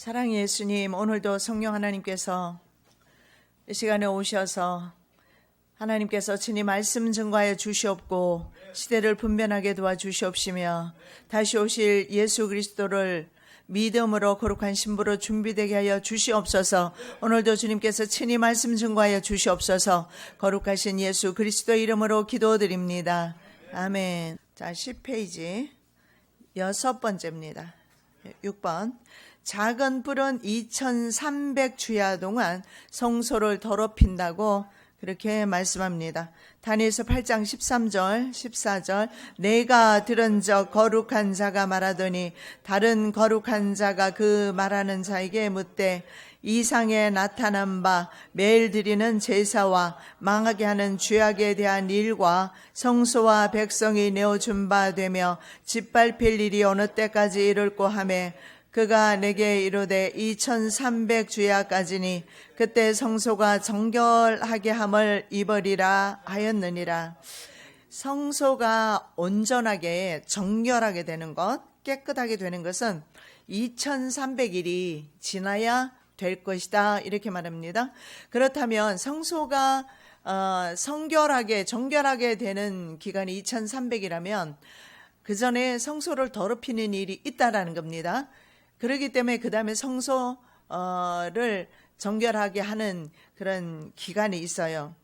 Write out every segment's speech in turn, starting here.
사랑의 예수님, 오늘도 성령 하나님께서 이 시간에 오셔서 하나님께서 친히 말씀 증거하여 주시옵고 시대를 분별하게 도와주시옵시며 다시 오실 예수 그리스도를 믿음으로 거룩한 신부로 준비되게 하여 주시옵소서. 오늘도 주님께서 친히 말씀 증거하여 주시옵소서. 거룩하신 예수 그리스도 이름으로 기도드립니다. 아멘. 자, 10페이지 6번째입니다. 6번. 작은 뿔은 2300주야 동안 성소를 더럽힌다고 그렇게 말씀합니다. 다니엘서 8장 13절 14절 내가 들은 적 거룩한 자가 말하더니 다른 거룩한 자가 그 말하는 자에게 묻되 이상에 나타난 바 매일 드리는 제사와 망하게 하는 죄악에 대한 일과 성소와 백성이 내어준 바 되며 짓밟힐 일이 어느 때까지 이룰고 하매 그가 내게 이르되 2300주야까지니 그때 성소가 정결하게 함을 입으리라 하였느니라. 성소가 온전하게 정결하게 되는 것, 깨끗하게 되는 것은 2300일이 지나야 될 것이다 이렇게 말합니다. 그렇다면 성소가 정결하게 되는 기간이 2300이라면 그 전에 성소를 더럽히는 일이 있다라는 겁니다. 그렇기 때문에 그 다음에 성소를 정결하게 하는 그런 기간이 있어요.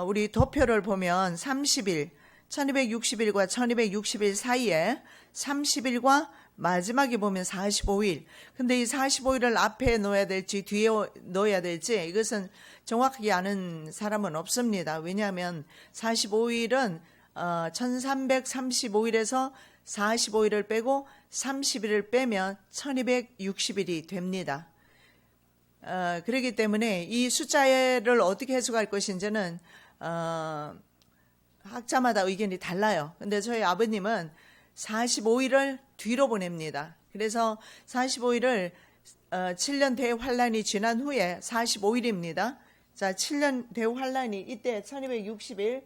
우리 도표를 보면 30일, 1260일과 1260일 사이에 30일과 마지막에 보면 45일. 근데 이 45일을 앞에 놓아야 될지 뒤에 놓아야 될지 이것은 정확하게 아는 사람은 없습니다. 왜냐하면 45일은 1335일에서 45일을 빼고 30일을 빼면 1260일이 됩니다. 그렇기 때문에 이 숫자를 어떻게 해석할 것인지는 학자마다 의견이 달라요. 근데 저희 아버님은 45일을 뒤로 보냅니다. 그래서 45일을 7년 대환란이 지난 후에 45일입니다. 자, 7년 대환란이 이때 1260일,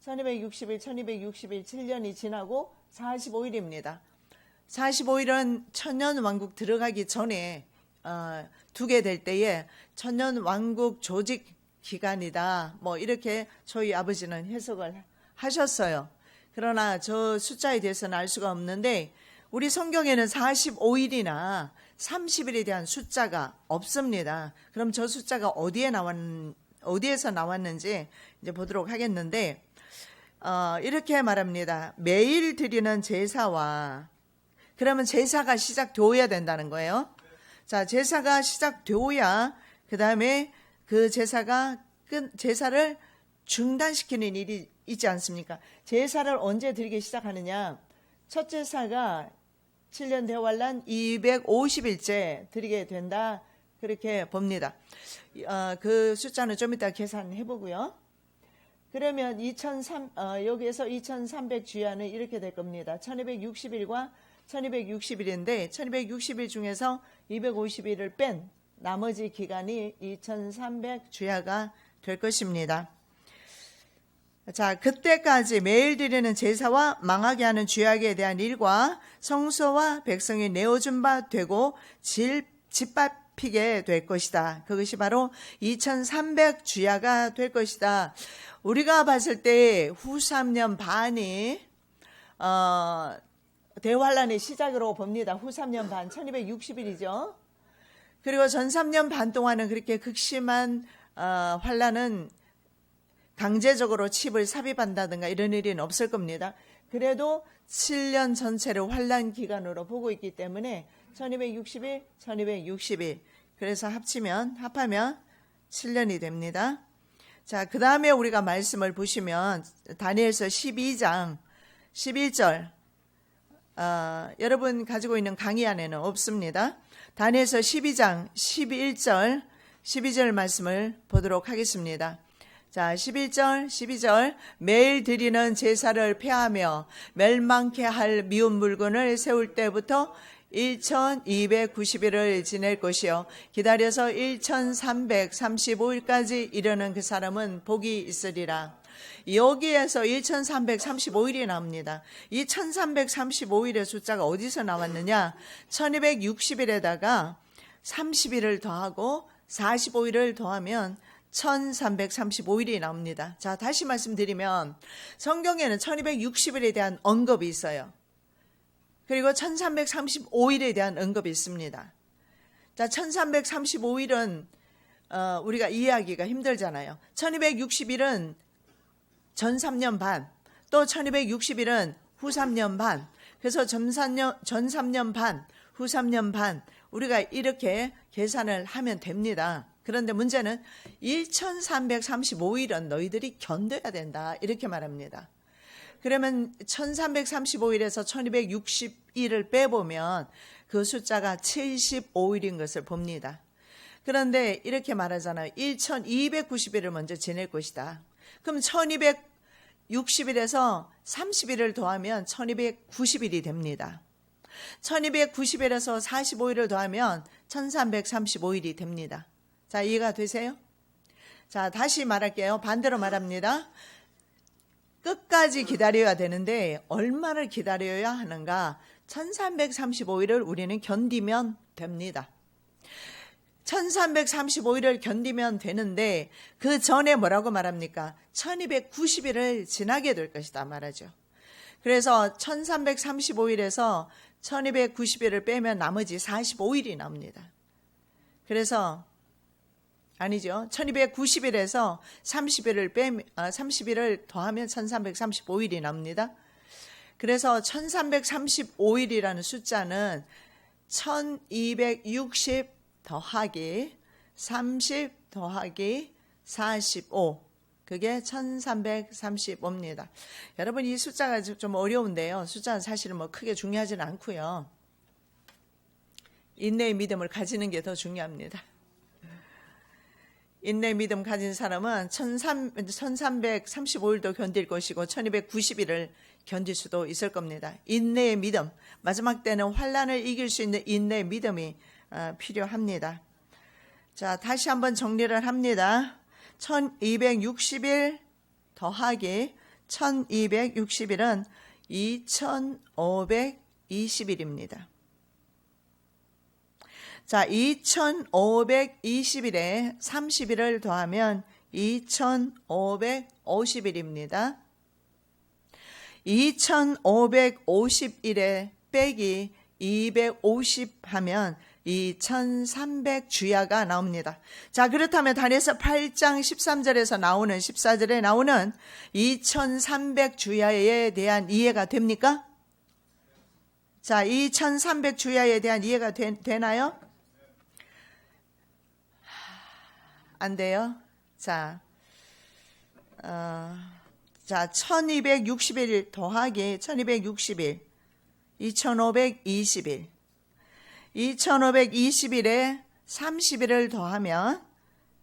7년이 지나고 45일입니다. 45일은 천년왕국 들어가기 전에 두게 될 때에 천년왕국 조직 기간이다. 뭐 이렇게 저희 아버지는 해석을 하셨어요. 그러나 저 숫자에 대해서는 알 수가 없는데 우리 성경에는 45일이나 30일에 대한 숫자가 없습니다. 그럼 저 숫자가 어디에서 나왔는지 이제 보도록 하겠는데 이렇게 말합니다. 매일 드리는 제사와 그러면 제사가 시작되어야 된다는 거예요. 자, 제사가 시작되어야 그 다음에 그 제사를 중단시키는 일이 있지 않습니까? 제사를 언제 드리기 시작하느냐? 첫 제사가 7년 대환란 250일째 드리게 된다. 그렇게 봅니다. 그 숫자는 좀 이따 계산해 보고요. 그러면 여기에서 2300주야는 이렇게 될 겁니다. 1260일과 1260일인데 1260일 중에서 250일을 뺀 나머지 기간이 2300주야가 될 것입니다. 자, 그때까지 매일 드리는 제사와 망하게 하는 죄악에 대한 일과 성소와 백성이 내어준 바 되고 짓밟히게 될 것이다. 그것이 바로 2300주야가 될 것이다. 우리가 봤을 때 후 3년 반이 대환란의 시작으로 봅니다. 후 3년 반, 1260일이죠. 그리고 전 3년 반 동안은 그렇게 극심한 환란은 강제적으로 칩을 삽입한다든가 이런 일은 없을 겁니다. 그래도 7년 전체를 환란 기간으로 보고 있기 때문에 1260일, 1260일. 그래서 합하면 7년이 됩니다. 자, 그 다음에 우리가 말씀을 보시면 다니엘서 12장 11절 여러분 가지고 있는 강의 안에는 없습니다. 다니엘서 12장 11절 12절 말씀을 보도록 하겠습니다. 자, 11절 12절 매일 드리는 제사를 폐하며 멸망케 할 미운 물건을 세울 때부터 1290일을 지낼 것이요 기다려서 1335일까지 이르는 그 사람은 복이 있으리라. 여기에서 1335일이 나옵니다. 이 1335일의 숫자가 어디서 나왔느냐? 1260일에다가 30일을 더하고 45일을 더하면 1335일이 나옵니다. 자, 다시 말씀드리면 성경에는 1260일에 대한 언급이 있어요. 그리고 1335일에 대한 언급이 있습니다. 자, 1335일은 우리가 이해하기가 힘들잖아요. 1260일은 전 3년 반, 또 1260일은 후 3년 반. 그래서 전 3년 반, 후 3년 반, 우리가 이렇게 계산을 하면 됩니다. 그런데 문제는 1335일은 너희들이 견뎌야 된다, 이렇게 말합니다. 그러면 1335일에서 1260일을 빼보면 그 숫자가 75일인 것을 봅니다. 그런데 이렇게 말하잖아요. 1290일을 먼저 지낼 것이다. 그럼 1260일에서 30일을 더하면 1290일이 됩니다. 1290일에서 45일을 더하면 1335일이 됩니다. 자, 이해가 되세요? 자, 다시 말할게요. 반대로 말합니다. 끝까지 기다려야 되는데 얼마를 기다려야 하는가? 1335일을 우리는 견디면 됩니다. 1335일을 견디면 되는데 그 전에 뭐라고 말합니까? 1290일을 지나게 될 것이다 말하죠. 그래서 1335일에서 1290일을 빼면 나머지 45일이 나옵니다. 그래서 아니죠. 1290일에서 30일을 더하면 1335일이 나옵니다. 그래서 1335일이라는 숫자는 1260 더하기 30 더하기 45, 그게 1335입니다. 여러분, 이 숫자가 좀 어려운데요. 숫자는 사실은 뭐 크게 중요하지는 않고요. 인내의 믿음을 가지는 게 더 중요합니다. 인내의 믿음 가진 사람은 1335일도 견딜 것이고 1290일을 견딜 수도 있을 겁니다. 인내의 믿음, 마지막 때는 환난을 이길 수 있는 인내의 믿음이 필요합니다. 자, 다시 한번 정리를 합니다. 1260일 더하기 1260일은 2520일입니다. 자, 2520일에 30일을 더하면 2550일입니다. 2550일에 빼기 250 하면 2300주야가 나옵니다. 자, 그렇다면 다니엘서 8장 13절에서 나오는 14절에 나오는 2300주야에 대한 이해가 됩니까? 자, 2300주야에 대한 이해가 되나요? 안 돼요? 자, 1260일 더하기 1260일, 2520일. 2520일에 30일을 더하면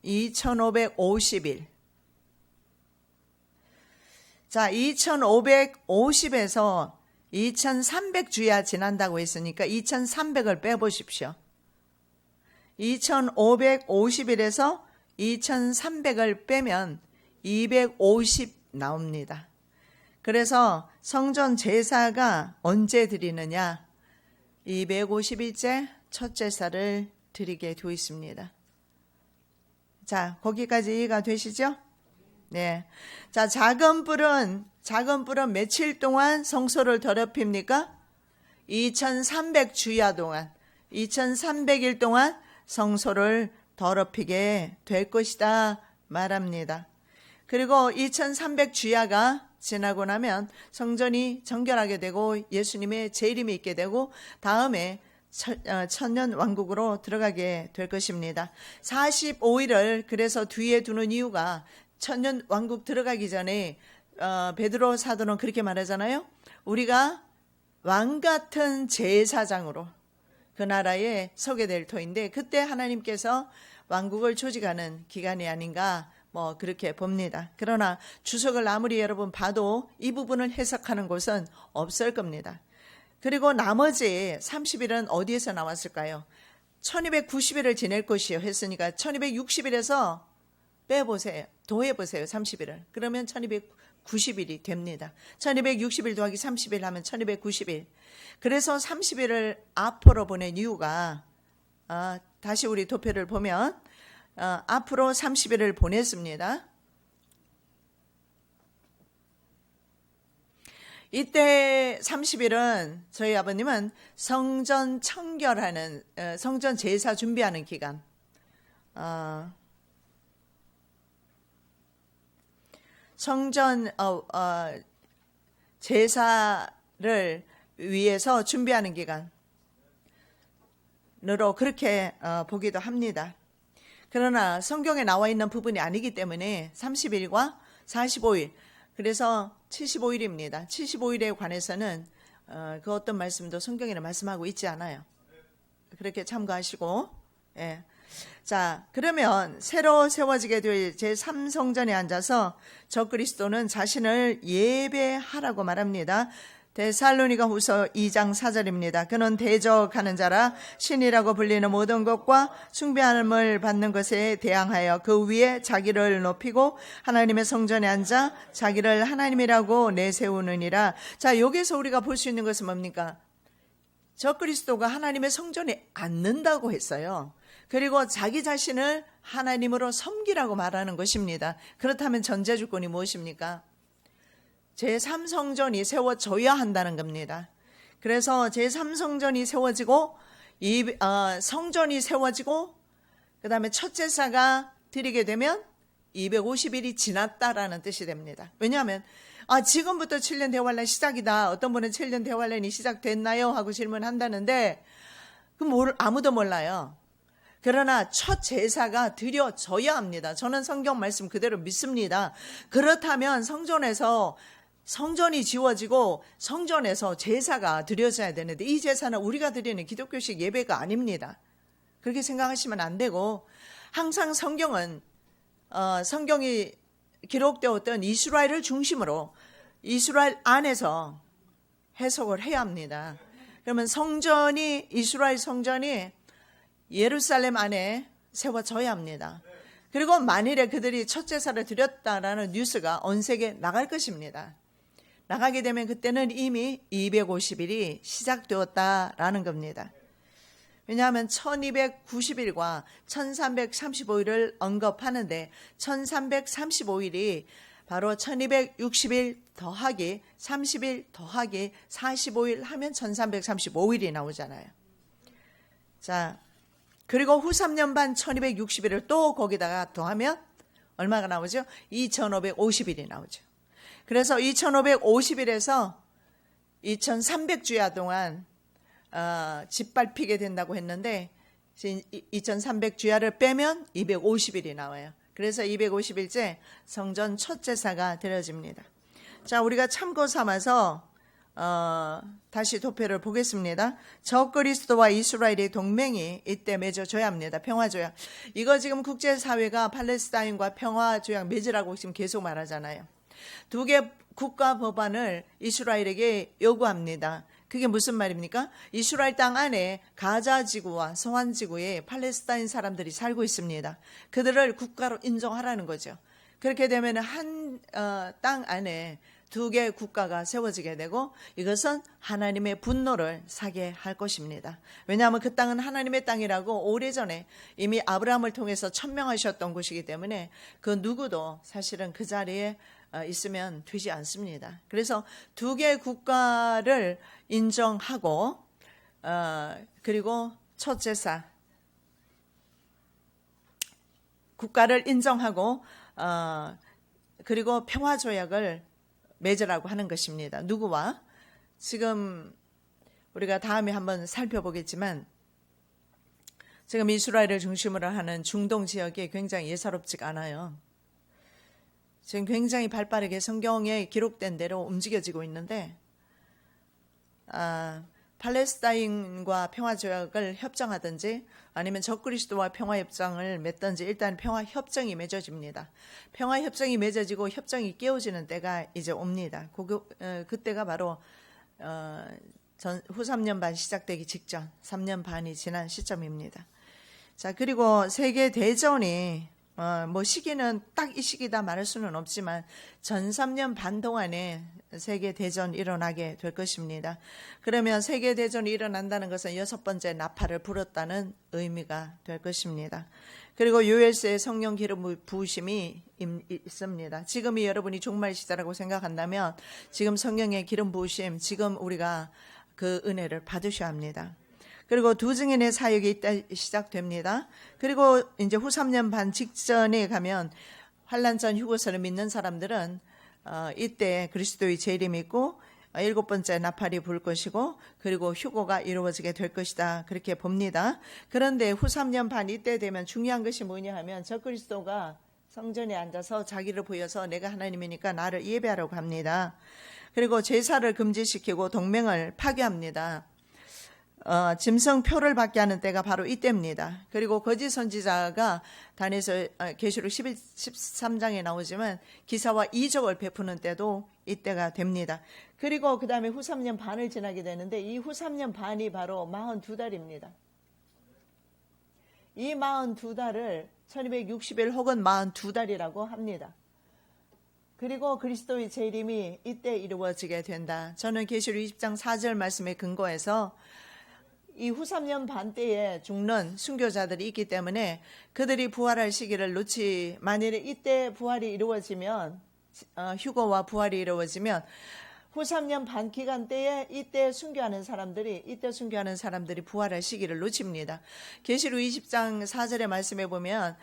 2550일. 자, 2550에서 2300주야 지난다고 했으니까 2300을 빼보십시오. 2550일에서 2300을 빼면 250 나옵니다. 그래서 성전 제사가 언제 드리느냐? 250일째 첫 제사를 드리게 되어 있습니다. 자, 거기까지 이해가 되시죠? 네. 자, 작은 뿔은 며칠 동안 성소를 더럽힙니까? 2300주야 동안, 2300일 동안 성소를 더럽히게 될 것이다 말합니다. 그리고 2300주야가 지나고 나면 성전이 정결하게 되고 예수님의 재림이 있게 되고 다음에 천년 왕국으로 들어가게 될 것입니다. 45일을 그래서 뒤에 두는 이유가 천년 왕국 들어가기 전에 베드로 사도는 그렇게 말하잖아요. 우리가 왕 같은 제사장으로 그 나라에 서게 될 터인데 그때 하나님께서 왕국을 조직하는 기간이 아닌가 그렇게 봅니다. 그러나 주석을 아무리 여러분 봐도 이 부분을 해석하는 곳은 없을 겁니다. 그리고 나머지 30일은 어디에서 나왔을까요? 1290일을 지낼 것이요 했으니까 1260일에서 빼보세요. 더해보세요. 30일을. 그러면 1290일이 됩니다. 1260일 더하기 30일 하면 1290일. 그래서 30일을 앞으로 보낸 이유가 다시 우리 도표를 보면 앞으로 30일을 보냈습니다. 이때 30일은 저희 아버님은 성전 청결하는 성전 제사 준비하는 기간, 성전 제사를 위해서 준비하는 기간으로 그렇게 보기도 합니다. 그러나 성경에 나와 있는 부분이 아니기 때문에 30일과 45일, 그래서 75일입니다. 75일에 관해서는 그 어떤 말씀도 성경에는 말씀하고 있지 않아요. 그렇게 참고하시고, 예. 자, 그러면 새로 세워지게 될 제3성전에 앉아서 적그리스도는 자신을 예배하라고 말합니다. 데살로니가 후서 2장 4절입니다. 그는 대적하는 자라 신이라고 불리는 모든 것과 숭배함을 받는 것에 대항하여 그 위에 자기를 높이고 하나님의 성전에 앉아 자기를 하나님이라고 내세우느니라. 자, 여기서 우리가 볼 수 있는 것은 뭡니까? 적그리스도가 하나님의 성전에 앉는다고 했어요. 그리고 자기 자신을 하나님으로 섬기라고 말하는 것입니다. 그렇다면 전제조건이 무엇입니까? 제3성전이 세워져야 한다는 겁니다. 그래서 제3성전이 세워지고 성전이 세워지고 그 다음에 첫 제사가 드리게 되면 250일이 지났다라는 뜻이 됩니다. 왜냐하면 지금부터 7년 대환란 시작이다. 어떤 분은 7년 대환란이 시작됐나요? 하고 질문한다는데 그럼 아무도 몰라요. 그러나 첫 제사가 드려져야 합니다. 저는 성경 말씀 그대로 믿습니다. 그렇다면 성전이 지워지고 성전에서 제사가 드려져야 되는데 이 제사는 우리가 드리는 기독교식 예배가 아닙니다. 그렇게 생각하시면 안 되고 항상 성경이 기록되었던 이스라엘을 중심으로 이스라엘 안에서 해석을 해야 합니다. 그러면 이스라엘 성전이 예루살렘 안에 세워져야 합니다. 그리고 만일에 그들이 첫 제사를 드렸다라는 뉴스가 온 세계에 나갈 것입니다. 나가게 되면 그때는 이미 250일이 시작되었다라는 겁니다. 왜냐하면 1290일과 1335일을 언급하는데 1335일이 바로 1260일 더하기 30일 더하기 45일 하면 1335일이 나오잖아요. 자, 그리고 후 3년 반 1260일을 또 거기다가 더하면 얼마가 나오죠? 2550일이 나오죠. 그래서 2550일에서 2300주야 동안 짓밟히게 된다고 했는데 2300주야를 빼면 250일이 나와요. 그래서 250일째 성전 첫 제사가 드려집니다. 자, 우리가 참고 삼아서 다시 도표를 보겠습니다. 적그리스도와 이스라엘의 동맹이 이때 맺어져야 합니다. 평화조약. 이거 지금 국제사회가 팔레스타인과 평화조약 맺으라고 지금 계속 말하잖아요. 두 개 국가 법안을 이스라엘에게 요구합니다. 그게 무슨 말입니까? 이스라엘 땅 안에 가자지구와 소환지구에 팔레스타인 사람들이 살고 있습니다. 그들을 국가로 인정하라는 거죠. 그렇게 되면 한 땅 안에 두 개의 국가가 세워지게 되고 이것은 하나님의 분노를 사게 할 것입니다. 왜냐하면 그 땅은 하나님의 땅이라고 오래전에 이미 아브라함을 통해서 천명하셨던 곳이기 때문에 그 누구도 사실은 그 자리에 있으면 되지 않습니다. 그래서 두 개의 국가를 인정하고 그리고 첫 제사 국가를 인정하고 그리고 평화조약을 맺으라고 하는 것입니다. 누구와? 지금 우리가 다음에 한번 살펴보겠지만 지금 이스라엘을 중심으로 하는 중동 지역이 굉장히 예사롭지가 않아요. 지금 굉장히 발빠르게 성경에 기록된 대로 움직여지고 있는데 팔레스타인과 평화조약을 협정하든지 아니면 적그리스도와 평화협정을 맺든지 일단 평화협정이 맺어집니다. 평화협정이 맺어지고 협정이 깨어지는 때가 이제 옵니다. 그때가 바로 후 3년 반 시작되기 직전 3년 반이 지난 시점입니다. 자, 그리고 세계 대전이 뭐 시기는 딱 이 시기다 말할 수는 없지만 전 3년 반 동안에 세계 대전이 일어나게 될 것입니다. 그러면 세계 대전이 일어난다는 것은 6번째 나팔을 불었다는 의미가 될 것입니다. 그리고 요엘서에 성령 기름 부으심이 있습니다. 지금이 여러분이 종말 시대라고 생각한다면 지금 성령의 기름 부으심, 지금 우리가 그 은혜를 받으셔야 합니다. 그리고 두 증인의 사역이 이따 시작됩니다. 그리고 이제 후 3년 반 직전에 가면 환란 전 휴거설을 믿는 사람들은 이때 그리스도의 재림이 있고 7번째 나팔이 불 것이고 그리고 휴거가 이루어지게 될 것이다. 그렇게 봅니다. 그런데 후 3년 반 이때 되면 중요한 것이 뭐냐 하면 적그리스도가 성전에 앉아서 자기를 보여서 내가 하나님이니까 나를 예배하라고 합니다. 그리고 제사를 금지시키고 동맹을 파괴합니다. 짐승표를 받게 하는 때가 바로 이때입니다. 그리고 거짓 선지자가 다니엘서 계시록 13장에 나오지만 기사와 이적을 베푸는 때도 이때가 됩니다. 그리고 그 다음에 후 3년 반을 지나게 되는데 이 후 3년 반이 바로 42달입니다. 이 42달을 1260일 혹은 42달이라고 합니다. 그리고 그리스도의 재림이 이때 이루어지게 된다. 저는 계시록 20장 4절 말씀에 근거해서 이 후 3년 반 때에 죽는 순교자들이 있기 때문에 그들이 부활할 시기를 만일에 이때 부활이 이루어지면 휴거와 부활이 이루어지면 후 3년 반 기간 때에 이때 순교하는 사람들이 부활할 시기를 놓칩니다. 계시록 20장 4절의 말씀에 보면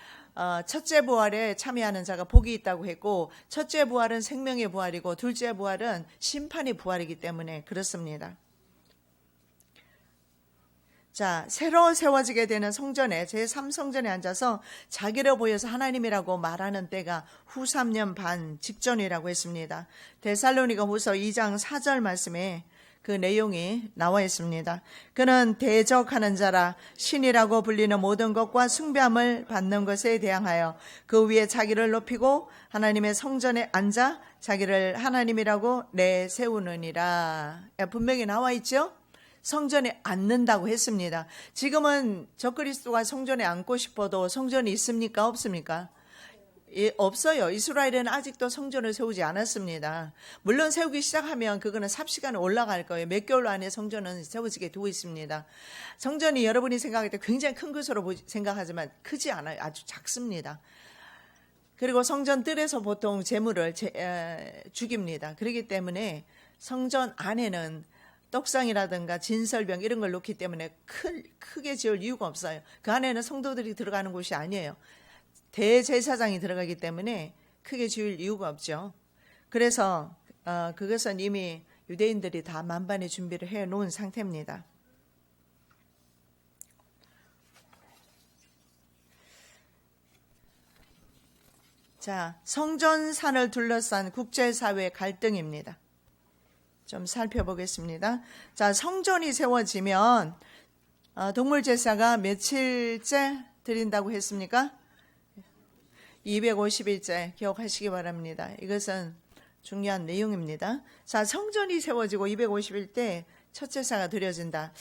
첫째 부활에 참여하는 자가 복이 있다고 했고 첫째 부활은 생명의 부활이고 둘째 부활은 심판의 부활이기 때문에 그렇습니다. 자, 새로 세워지게 되는 성전에 제3성전에 앉아서 자기를 보여서 하나님이라고 말하는 때가 후 3년 반 직전이라고 했습니다. 데살로니가 후서 2장 4절 말씀에 그 내용이 나와 있습니다. 그는 대적하는 자라 신이라고 불리는 모든 것과 숭배함을 받는 것에 대항하여 그 위에 자기를 높이고 하나님의 성전에 앉아 자기를 하나님이라고 내세우느니라. 분명히 나와 있죠? 성전에 앉는다고 했습니다. 지금은 적그리스도가 성전에 앉고 싶어도 성전이 있습니까? 없습니까? 예, 없어요. 이스라엘은 아직도 성전을 세우지 않았습니다. 물론 세우기 시작하면 그거는 삽시간에 올라갈 거예요. 몇 개월 안에 성전은 세워지게 되고 있습니다. 성전이 여러분이 생각할 때 굉장히 큰 것으로 생각하지만 크지 않아요. 아주 작습니다. 그리고 성전 뜰에서 보통 제물을 죽입니다. 그렇기 때문에 성전 안에는 떡상이라든가 진설병 이런 걸 놓기 때문에 크게 지을 이유가 없어요. 그 안에는 성도들이 들어가는 곳이 아니에요. 대제사장이 들어가기 때문에 크게 지을 이유가 없죠. 그래서 그것은 이미 유대인들이 다 만반의 준비를 해놓은 상태입니다. 자, 성전산을 둘러싼 국제사회 갈등입니다. 좀 살펴보겠습니다. 자, 성전이 세워지면 동물 제사가 며칠째 드린다고 했습니까? 250일째 기억하시기 바랍니다. 이것은 중요한 내용입니다. 자, 성전이 세워지고 250일 때 첫 제사가 드려진다.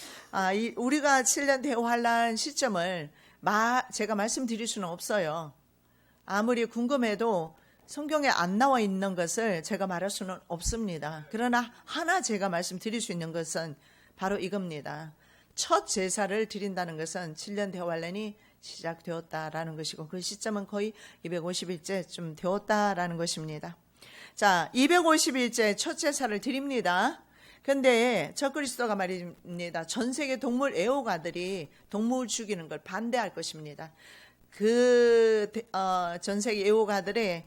우리가 7년 대환란 시점을 제가 말씀드릴 수는 없어요. 아무리 궁금해도 성경에 안 나와 있는 것을 제가 말할 수는 없습니다. 그러나 하나 제가 말씀드릴 수 있는 것은 바로 이겁니다. 첫 제사를 드린다는 것은 7년 대환란이 시작되었다라는 것이고 그 시점은 거의 250일째쯤 되었다라는 것입니다. 자, 250일째 첫 제사를 드립니다. 근데 적그리스도가 말입니다. 전 세계 동물 애호가들이 동물 죽이는 걸 반대할 것입니다. 전 세계 애호가들의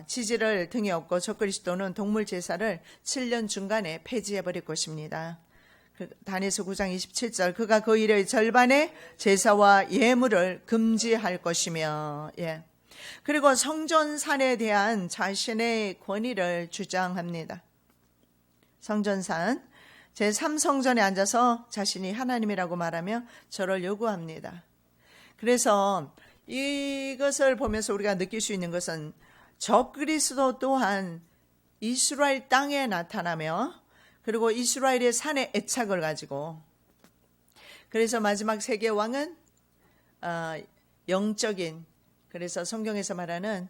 지지를 등에 업고 적그리스도는 동물 제사를 7년 중간에 폐지해버릴 것입니다. 다니엘서 9장 27절 그가 그 일의 절반의 제사와 예물을 금지할 것이며 그리고 성전산에 대한 자신의 권위를 주장합니다. 성전산 제3성전에 앉아서 자신이 하나님이라고 말하며 절을 요구합니다. 그래서 이것을 보면서 우리가 느낄 수 있는 것은 적그리스도 또한 이스라엘 땅에 나타나며 그리고 이스라엘의 산의 애착을 가지고 그래서 마지막 세계 왕은 영적인 그래서 성경에서 말하는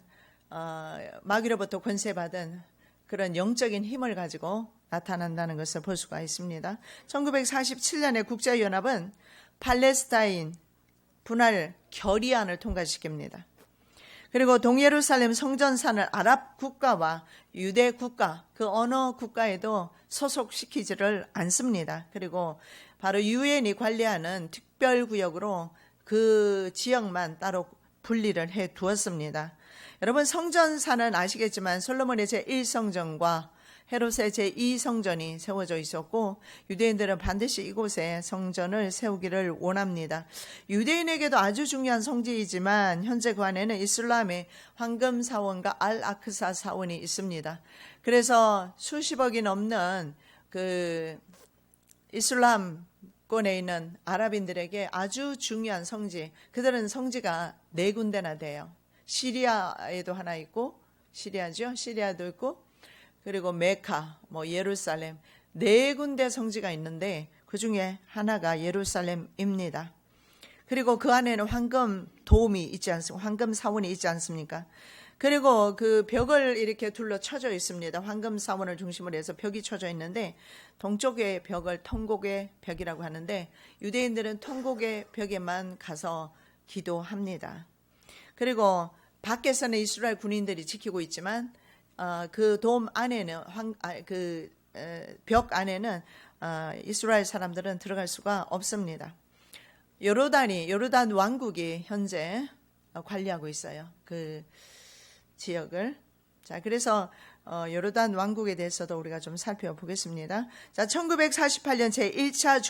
마귀로부터 권세받은 그런 영적인 힘을 가지고 나타난다는 것을 볼 수가 있습니다. 1947년에 국제연합은 팔레스타인 분할 결의안을 통과시킵니다. 그리고 동예루살렘 성전산을 아랍 국가와 유대 국가, 그 어느 국가에도 소속시키지를 않습니다. 그리고 바로 유엔이 관리하는 특별구역으로 그 지역만 따로 분리를 해 두었습니다. 여러분, 성전산은 아시겠지만 솔로몬의 제1성전과 헤롯의 제2성전이 세워져 있었고, 유대인들은 반드시 이곳에 성전을 세우기를 원합니다. 유대인에게도 아주 중요한 성지이지만 현재 그 안에는 이슬람의 황금 사원과 알 아크사 사원이 있습니다. 그래서 수십억이 넘는 그 이슬람권에 있는 아랍인들에게 아주 중요한 성지, 그들은 성지가 4군데나 돼요. 시리아에도 하나 있고, 시리아도 있고, 그리고 메카, 예루살렘, 4군데 성지가 있는데 그 중에 하나가 예루살렘입니다. 그리고 그 안에는 황금 도움이 있지 않습니까? 황금 사원이 있지 않습니까? 그리고 그 벽을 이렇게 둘러 쳐져 있습니다. 황금 사원을 중심으로 해서 벽이 쳐져 있는데, 동쪽의 벽을 통곡의 벽이라고 하는데, 유대인들은 통곡의 벽에만 가서 기도합니다. 그리고 밖에서는 이스라엘 군인들이 지키고 있지만 그 돔 안에는 벽 안에는 이스라엘 사람들은 들어갈 수가 없습니다. 요르단 왕국이 현재 관리하고 있어요. 그 지역을. 자, 그래서 요르단 왕국에 대해서도 우리가 좀 살펴보겠습니다. 자, 1948년 제1차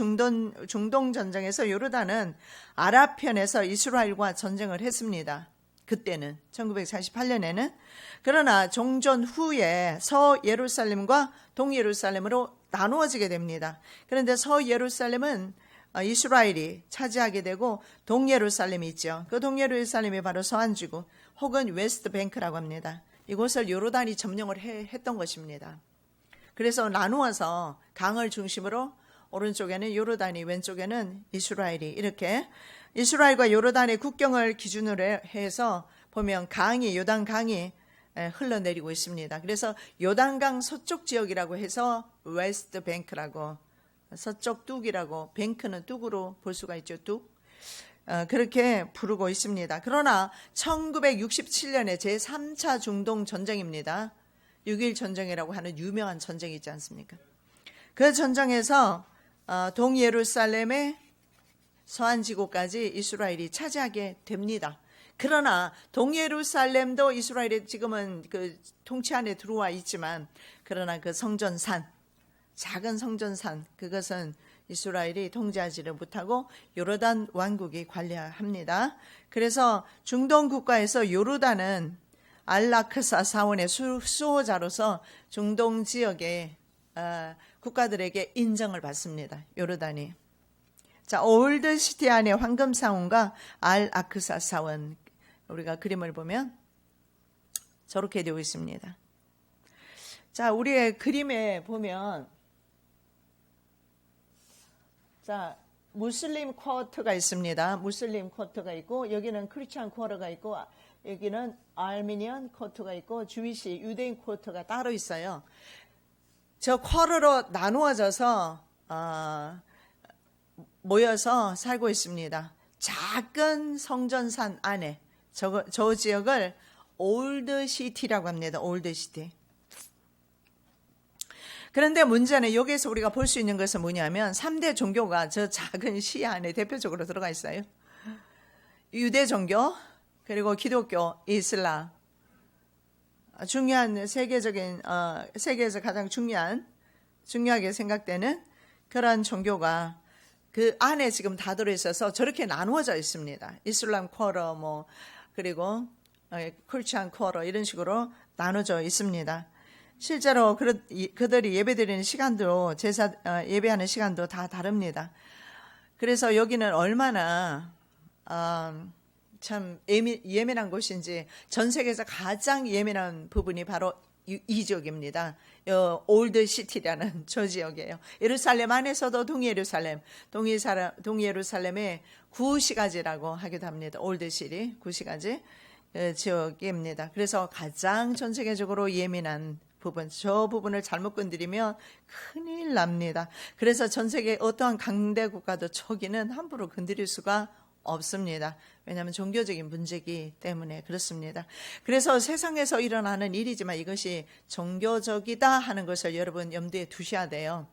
중동 전쟁에서 요르단은 아랍 편에서 이스라엘과 전쟁을 했습니다. 그때는 1948년에는. 그러나 종전 후에 서예루살렘과 동예루살렘으로 나누어지게 됩니다. 그런데 서예루살렘은 이스라엘이 차지하게 되고, 동예루살렘이 있죠. 그 동예루살렘이 바로 서안지구 혹은 웨스트뱅크라고 합니다. 이곳을 요르단이 점령을 했던 것입니다. 그래서 나누어서 강을 중심으로 오른쪽에는 요르단이, 왼쪽에는 이스라엘이, 이렇게 이스라엘과 요르단의 국경을 기준으로 해서 보면 요단 강이 흘러내리고 있습니다. 그래서 요단강 서쪽 지역이라고 해서 웨스트 뱅크라고, 서쪽 뚝이라고, 뱅크는 뚝으로 볼 수가 있죠. 뚝. 그렇게 부르고 있습니다. 그러나 1967년에 제3차 중동 전쟁입니다. 6.1 전쟁이라고 하는 유명한 전쟁이 있지 않습니까? 그 전쟁에서 동예루살렘의 서안지구까지 이스라엘이 차지하게 됩니다. 그러나 동예루살렘도 이스라엘이 지금은 그 통치 안에 들어와 있지만, 그러나 그 성전산, 작은 성전산, 그것은 이스라엘이 통제하지를 못하고 요르단 왕국이 관리합니다. 그래서 중동 국가에서 요르단은 알라크사 사원의 수호자로서 중동 지역의 국가들에게 인정을 받습니다. 요르단이. 자, 올드시티 안에 황금 사원과 알 아크사 사원, 우리가 그림을 보면 저렇게 되어 있습니다. 자, 우리의 그림에 보면, 자, 무슬림 쿼터가 있습니다. 무슬림 쿼터가 있고, 여기는 크리스찬 쿼터가 있고, 여기는 아르메니안 쿼터가 있고, 주위시 유대인 쿼터가 따로 있어요. 저 쿼터로 나누어져서 모여서 살고 있습니다. 작은 성전산 안에 저 지역을 올드시티라고 합니다. 올드시티. 그런데 문제는 여기에서 우리가 볼 수 있는 것은 뭐냐면 3대 종교가 저 작은 시 안에 대표적으로 들어가 있어요. 유대 종교, 그리고 기독교, 이슬람. 중요한 세계에서 가장 중요하게 생각되는 그런 종교가 그 안에 지금 다 들어있어서 저렇게 나누어져 있습니다. 이슬람 쿼터, 그리고 크리스찬 쿼터, 이런 식으로 나눠져 있습니다. 실제로 그들이 예배드리는 시간도, 예배하는 시간도 다 다릅니다. 그래서 여기는 얼마나 참 예민한 곳인지, 전 세계에서 가장 예민한 부분이 바로 이 지역입니다. 올드시티라는 저 지역이에요. 예루살렘 안에서도 동예루살렘의 구시가지라고 하기도 합니다. 올드시티, 구시가지. 지역입니다. 그래서 가장 전 세계적으로 예민한 부분, 저 부분을 잘못 건드리면 큰일 납니다. 그래서 전 세계 어떠한 강대 국가도 저기는 함부로 건드릴 수가 없습니다. 왜냐하면 종교적인 문제이기 때문에 그렇습니다. 그래서 세상에서 일어나는 일이지만 이것이 종교적이다 하는 것을 여러분 염두에 두셔야 돼요.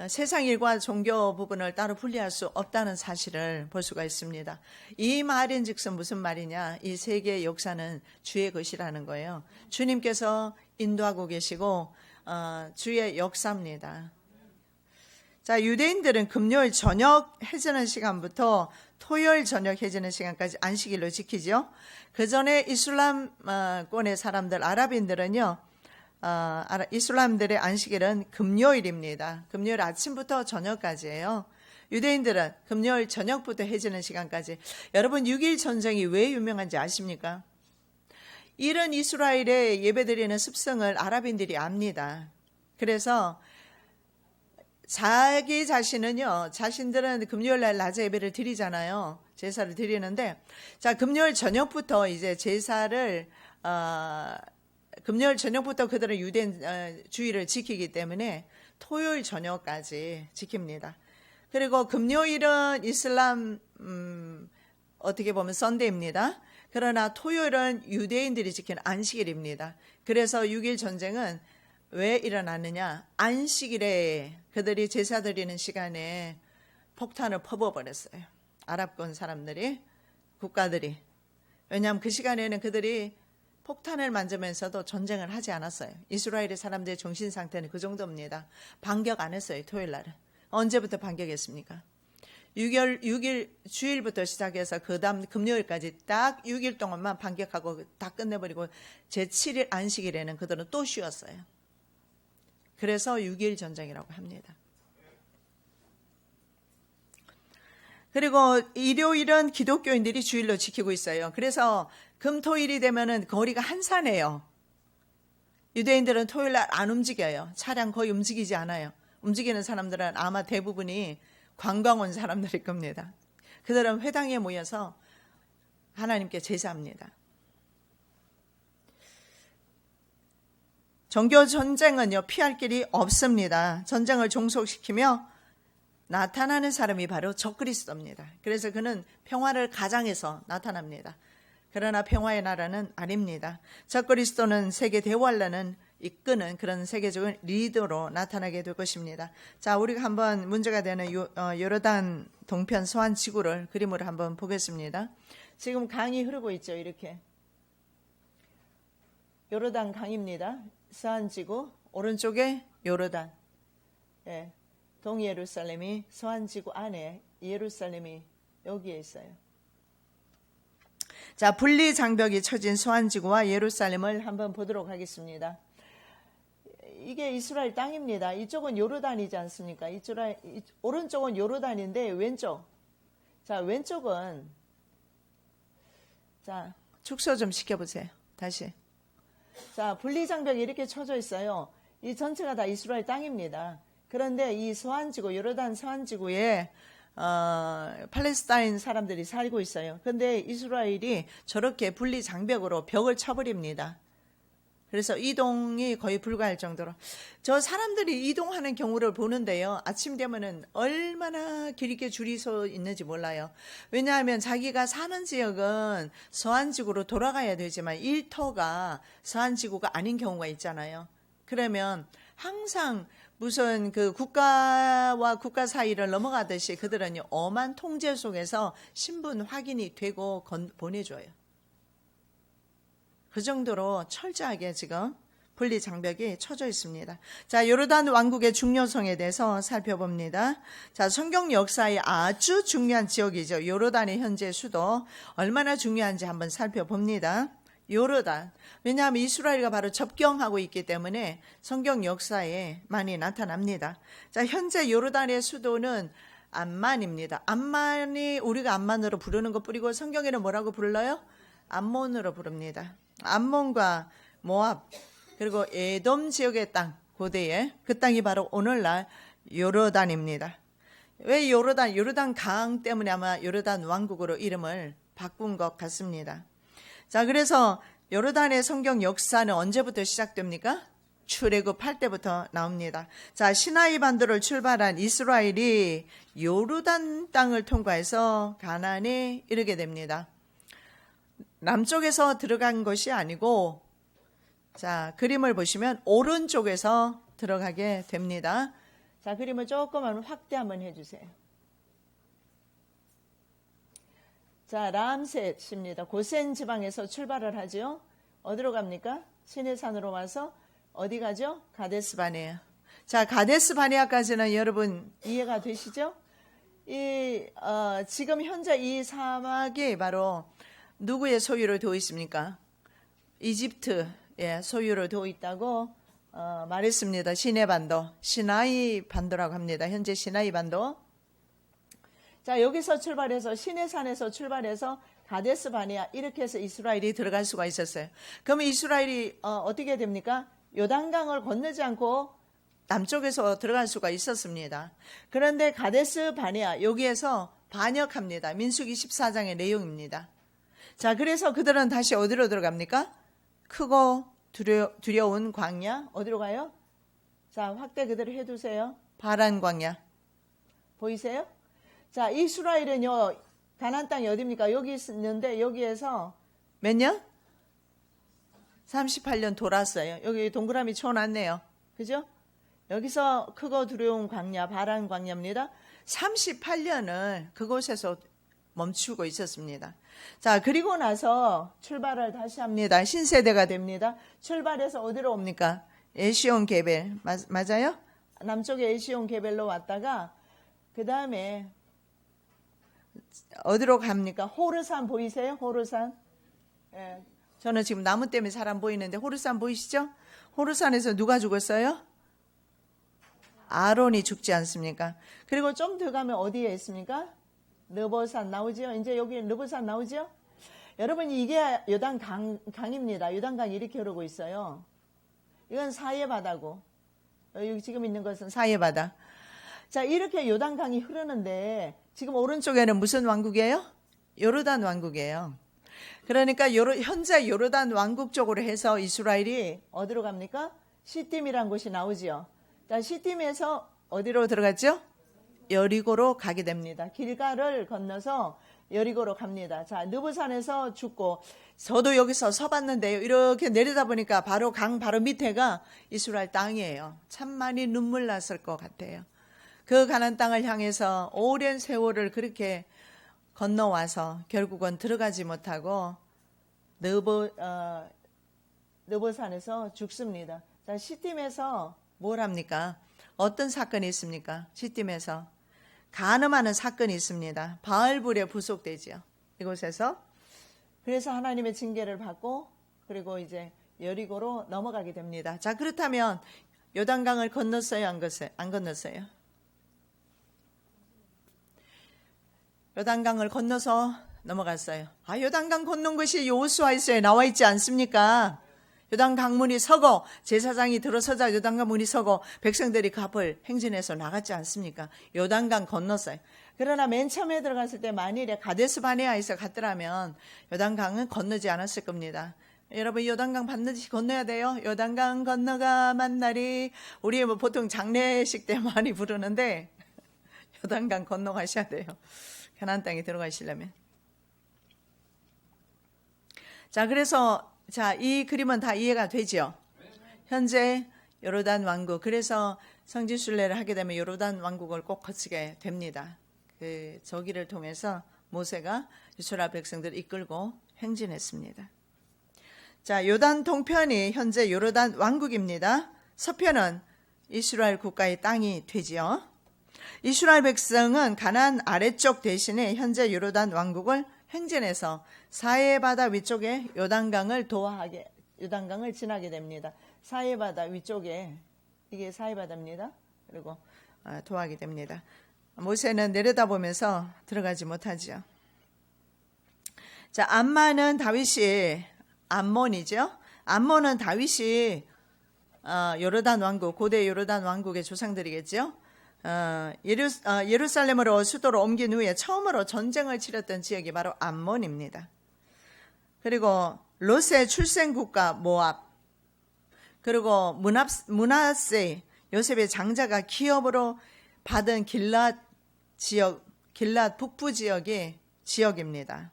세상 일과 종교 부분을 따로 분리할 수 없다는 사실을 볼 수가 있습니다. 이 말인즉슨 무슨 말이냐? 이 세계의 역사는 주의 것이라는 거예요. 주님께서 인도하고 계시고 주의 역사입니다. 자, 유대인들은 금요일 저녁 해지는 시간부터 토요일 저녁 해지는 시간까지 안식일로 지키죠. 그 전에 이슬람권의 사람들, 아랍인들은요, 이슬람들의 안식일은 금요일입니다. 금요일 아침부터 저녁까지예요. 유대인들은 금요일 저녁부터 해지는 시간까지. 여러분 6.1 전쟁이 왜 유명한지 아십니까? 이런 이스라엘에 예배드리는 습성을 아랍인들이 압니다. 그래서 자기 자신은요, 자신들은 금요일 날 낮에 예배를 드리잖아요. 제사를 드리는데, 자, 금요일 저녁부터 이제 제사를, 금요일 저녁부터 그들은 유대인 주의를 지키기 때문에 토요일 저녁까지 지킵니다. 그리고 금요일은 이슬람 어떻게 보면 썬데이입니다. 그러나 토요일은 유대인들이 지키는 안식일입니다. 그래서 6.1 전쟁은 왜 일어났느냐? 안식일에 그들이 제사 드리는 시간에 폭탄을 퍼부어버렸어요. 아랍권 사람들이, 국가들이. 왜냐하면 그 시간에는 그들이 폭탄을 만지면서도 전쟁을 하지 않았어요. 이스라엘의 사람들의 정신 상태는 그 정도입니다. 반격 안 했어요, 토요일 날은. 언제부터 반격했습니까? 6일 주일부터 시작해서 그 다음 금요일까지 딱 6일 동안만 반격하고 다 끝내버리고 제7일 안식일에는 그들은 또 쉬었어요. 그래서 6.1 전쟁이라고 합니다. 그리고 일요일은 기독교인들이 주일로 지키고 있어요. 그래서 금토일이 되면은 거리가 한산해요. 유대인들은 토요일 날 안 움직여요. 차량 거의 움직이지 않아요. 움직이는 사람들은 아마 대부분이 관광 온 사람들일 겁니다. 그들은 회당에 모여서 하나님께 제사합니다. 종교 전쟁은요, 피할 길이 없습니다. 전쟁을 종속시키며 나타나는 사람이 바로 적그리스도입니다. 그래서 그는 평화를 가장해서 나타납니다. 그러나 평화의 나라는 아닙니다. 적그리스도는 세계 대환란을 이끄는 그런 세계적인 리더로 나타나게 될 것입니다. 자, 우리가 한번 문제가 되는 요르단 동편 서안 지구를 그림으로 한번 보겠습니다. 지금 강이 흐르고 있죠, 이렇게. 요르단 강입니다. 서안 지구, 오른쪽에 요르단. 예, 동예루살렘이 서안 지구 안에, 예루살렘이 여기에 있어요. 자, 분리 장벽이 쳐진 서안 지구와 예루살렘을 한번 보도록 하겠습니다. 이게 이스라엘 땅입니다. 이쪽은 요르단이지 않습니까? 오른쪽은 요르단인데 왼쪽. 자, 왼쪽은, 자, 축소 좀 시켜보세요. 다시. 자, 분리장벽이 이렇게 쳐져 있어요. 이 전체가 다 이스라엘 땅입니다. 그런데 이 서안지구, 요르단 서안지구에 팔레스타인 사람들이 살고 있어요. 그런데 이스라엘이 저렇게 분리장벽으로 벽을 쳐버립니다. 그래서 이동이 거의 불가할 정도로. 저 사람들이 이동하는 경우를 보는데요. 아침 되면은 얼마나 길게 줄이 서 있는지 몰라요. 왜냐하면 자기가 사는 지역은 서안지구로 돌아가야 되지만 일터가 서안지구가 아닌 경우가 있잖아요. 그러면 항상 무슨 그 국가와 국가 사이를 넘어가듯이 그들은 엄한 통제 속에서 신분 확인이 되고 보내줘요. 그 정도로 철저하게 지금 분리 장벽이 쳐져 있습니다. 자, 요르단 왕국의 중요성에 대해서 살펴봅니다. 자, 성경 역사의 아주 중요한 지역이죠. 요르단의 현재 수도 얼마나 중요한지 한번 살펴봅니다. 요르단. 왜냐하면 이스라엘과 바로 접경하고 있기 때문에 성경 역사에 많이 나타납니다. 자, 현재 요르단의 수도는 암만입니다. 암만이 우리가 암만으로 부르는 것 뿐이고 성경에는 뭐라고 불러요? 암몬으로 부릅니다. 암몬과 모압 그리고 에돔 지역의 땅, 고대에 그 땅이 바로 오늘날 요르단입니다. 왜 요르단 강 때문에 아마 요르단 왕국으로 이름을 바꾼 것 같습니다. 자, 그래서 요르단의 성경 역사는 언제부터 시작됩니까? 출애굽할 때부터 나옵니다. 자, 시나이 반도를 출발한 이스라엘이 요르단 땅을 통과해서 가나안에 이르게 됩니다. 남쪽에서 들어간 것이 아니고, 자, 그림을 보시면 오른쪽에서 들어가게 됩니다. 자, 그림을 조금만 확대 한번 해주세요. 자, 람셋입니다. 고센 지방에서 출발을 하죠. 어디로 갑니까? 시내산으로 와서 어디 가죠? 가데스 바네아. 자, 가데스 바네아까지는 여러분 이해가 되시죠? 지금 현재 이 사막이 바로 누구의 소유로 되어 있습니까? 이집트의 소유로 되어 있다고 말했습니다. 시내반도, 시나이 반도라고 합니다. 현재 시나이 반도. 자, 여기서 출발해서 시내산에서 출발해서 가데스 바네아 이렇게 해서 이스라엘이 들어갈 수가 있었어요. 그러면 이스라엘이 어떻게 됩니까? 요단강을 건너지 않고 남쪽에서 들어갈 수가 있었습니다. 그런데 가데스 바네아 여기에서 반역합니다. 민수기 14장의 내용입니다. 자, 그래서 그들은 다시 어디로 들어갑니까? 크고 두려운 광야. 어디로 가요? 자, 확대 그대로 해두세요. 바란 광야. 보이세요? 자, 이스라엘은요, 가나안 땅이 어디입니까? 여기 있는데 여기에서 몇 년? 38년 돌았어요. 여기 동그라미 쳐놨네요. 그죠? 여기서 크고 두려운 광야, 바란 광야입니다. 38년을 그곳에서 멈추고 있었습니다. 자, 그리고 나서 출발을 다시 합니다. 신세대가 됩니다. 출발해서 어디로 옵니까? 에시온 게벨. 맞아요? 남쪽에 에시온 게벨로 왔다가 그 다음에 어디로 갑니까? 호르산 보이세요? 호르산. 예. 저는 지금 나무 때문에 잘 안 보이는데 호르산 보이시죠? 호르산에서 누가 죽었어요? 아론이 죽지 않습니까? 그리고 좀 더 가면 어디에 있습니까? 느보산 나오죠? 이제 여기 느보산 나오죠? 여러분, 이게 요단 강입니다. 요단강이 이렇게 흐르고 있어요. 이건 사해바다고, 여기 지금 있는 것은 사해바다. 자, 이렇게 요단강이 흐르는데 지금 오른쪽에는 무슨 왕국이에요? 요르단 왕국이에요. 그러니까 현재 요르단 왕국 쪽으로 해서 이스라엘이 어디로 갑니까? 시딤이라는 곳이 나오지요. 자, 시딤에서 어디로 들어갔죠? 여리고로 가게 됩니다. 길가를 건너서 여리고로 갑니다. 자, 느부산에서 죽고, 저도 여기서 서봤는데요. 이렇게 내리다 보니까 바로 강 바로 밑에가 이스라엘 땅이에요. 참 많이 눈물 났을 것 같아요. 그 가나안 땅을 향해서 오랜 세월을 그렇게 건너와서 결국은 들어가지 못하고 느보산에서 죽습니다. 자, 시딤에서 뭘 합니까? 어떤 사건이 있습니까? 시딤에서 간음하는 사건이 있습니다. 바알불에 부속되지요. 이곳에서. 그래서 하나님의 징계를 받고 그리고 이제 여리고로 넘어가게 됩니다. 자, 그렇다면 요단강을 건넜어요? 안 건넜어요? 요단강을 건너서 넘어갔어요. 아, 요단강 건넌 것이 여호수아서에 나와 있지 않습니까? 요단강 문이 서고 제사장이 들어서자 요단강 문이 서고 백성들이 그 앞을 행진해서 나갔지 않습니까? 요단강 건넜어요. 그러나 맨 처음에 들어갔을 때 만일에 가데스 바네아에서 갔더라면 요단강은 건너지 않았을 겁니다. 여러분, 요단강 반드시 건너야 돼요. 요단강 건너가 만날이, 우리 보통 장례식 때 많이 부르는데 요단강 건너가셔야 돼요. 가나안 땅에 들어가시려면. 자, 그래서 이 그림은 다 이해가 되죠? 현재 요르단 왕국, 그래서 성지순례를 하게 되면 요르단 왕국을 꼭 거치게 됩니다. 그 저기를 통해서 모세가 이스라엘 백성들을 이끌고 행진했습니다. 자, 요단 동편이 현재 요르단 왕국입니다. 서편은 이스라엘 국가의 땅이 되지요. 이스라엘 백성은 가나안 아래쪽 대신에 현재 요르단 왕국을 행진해서 사해바다 위쪽에 요단강을 지나게 됩니다. 사해바다 위쪽에, 이게 사해바다입니다. 그리고 도하게 됩니다. 모세는 내려다보면서 들어가지 못하죠. 자, 암몬은 다윗이, 암몬이죠. 암몬은 다윗이 요르단 왕국, 고대 요르단 왕국의 조상들이겠죠. 예루살렘으로 수도로 옮긴 후에 처음으로 전쟁을 치렀던 지역이 바로 암몬입니다. 그리고 롯의 출생국가 모압, 그리고 므낫세, 요셉의 장자가 기업으로 받은 길랏 지역, 길랏 북부 지역이 지역입니다.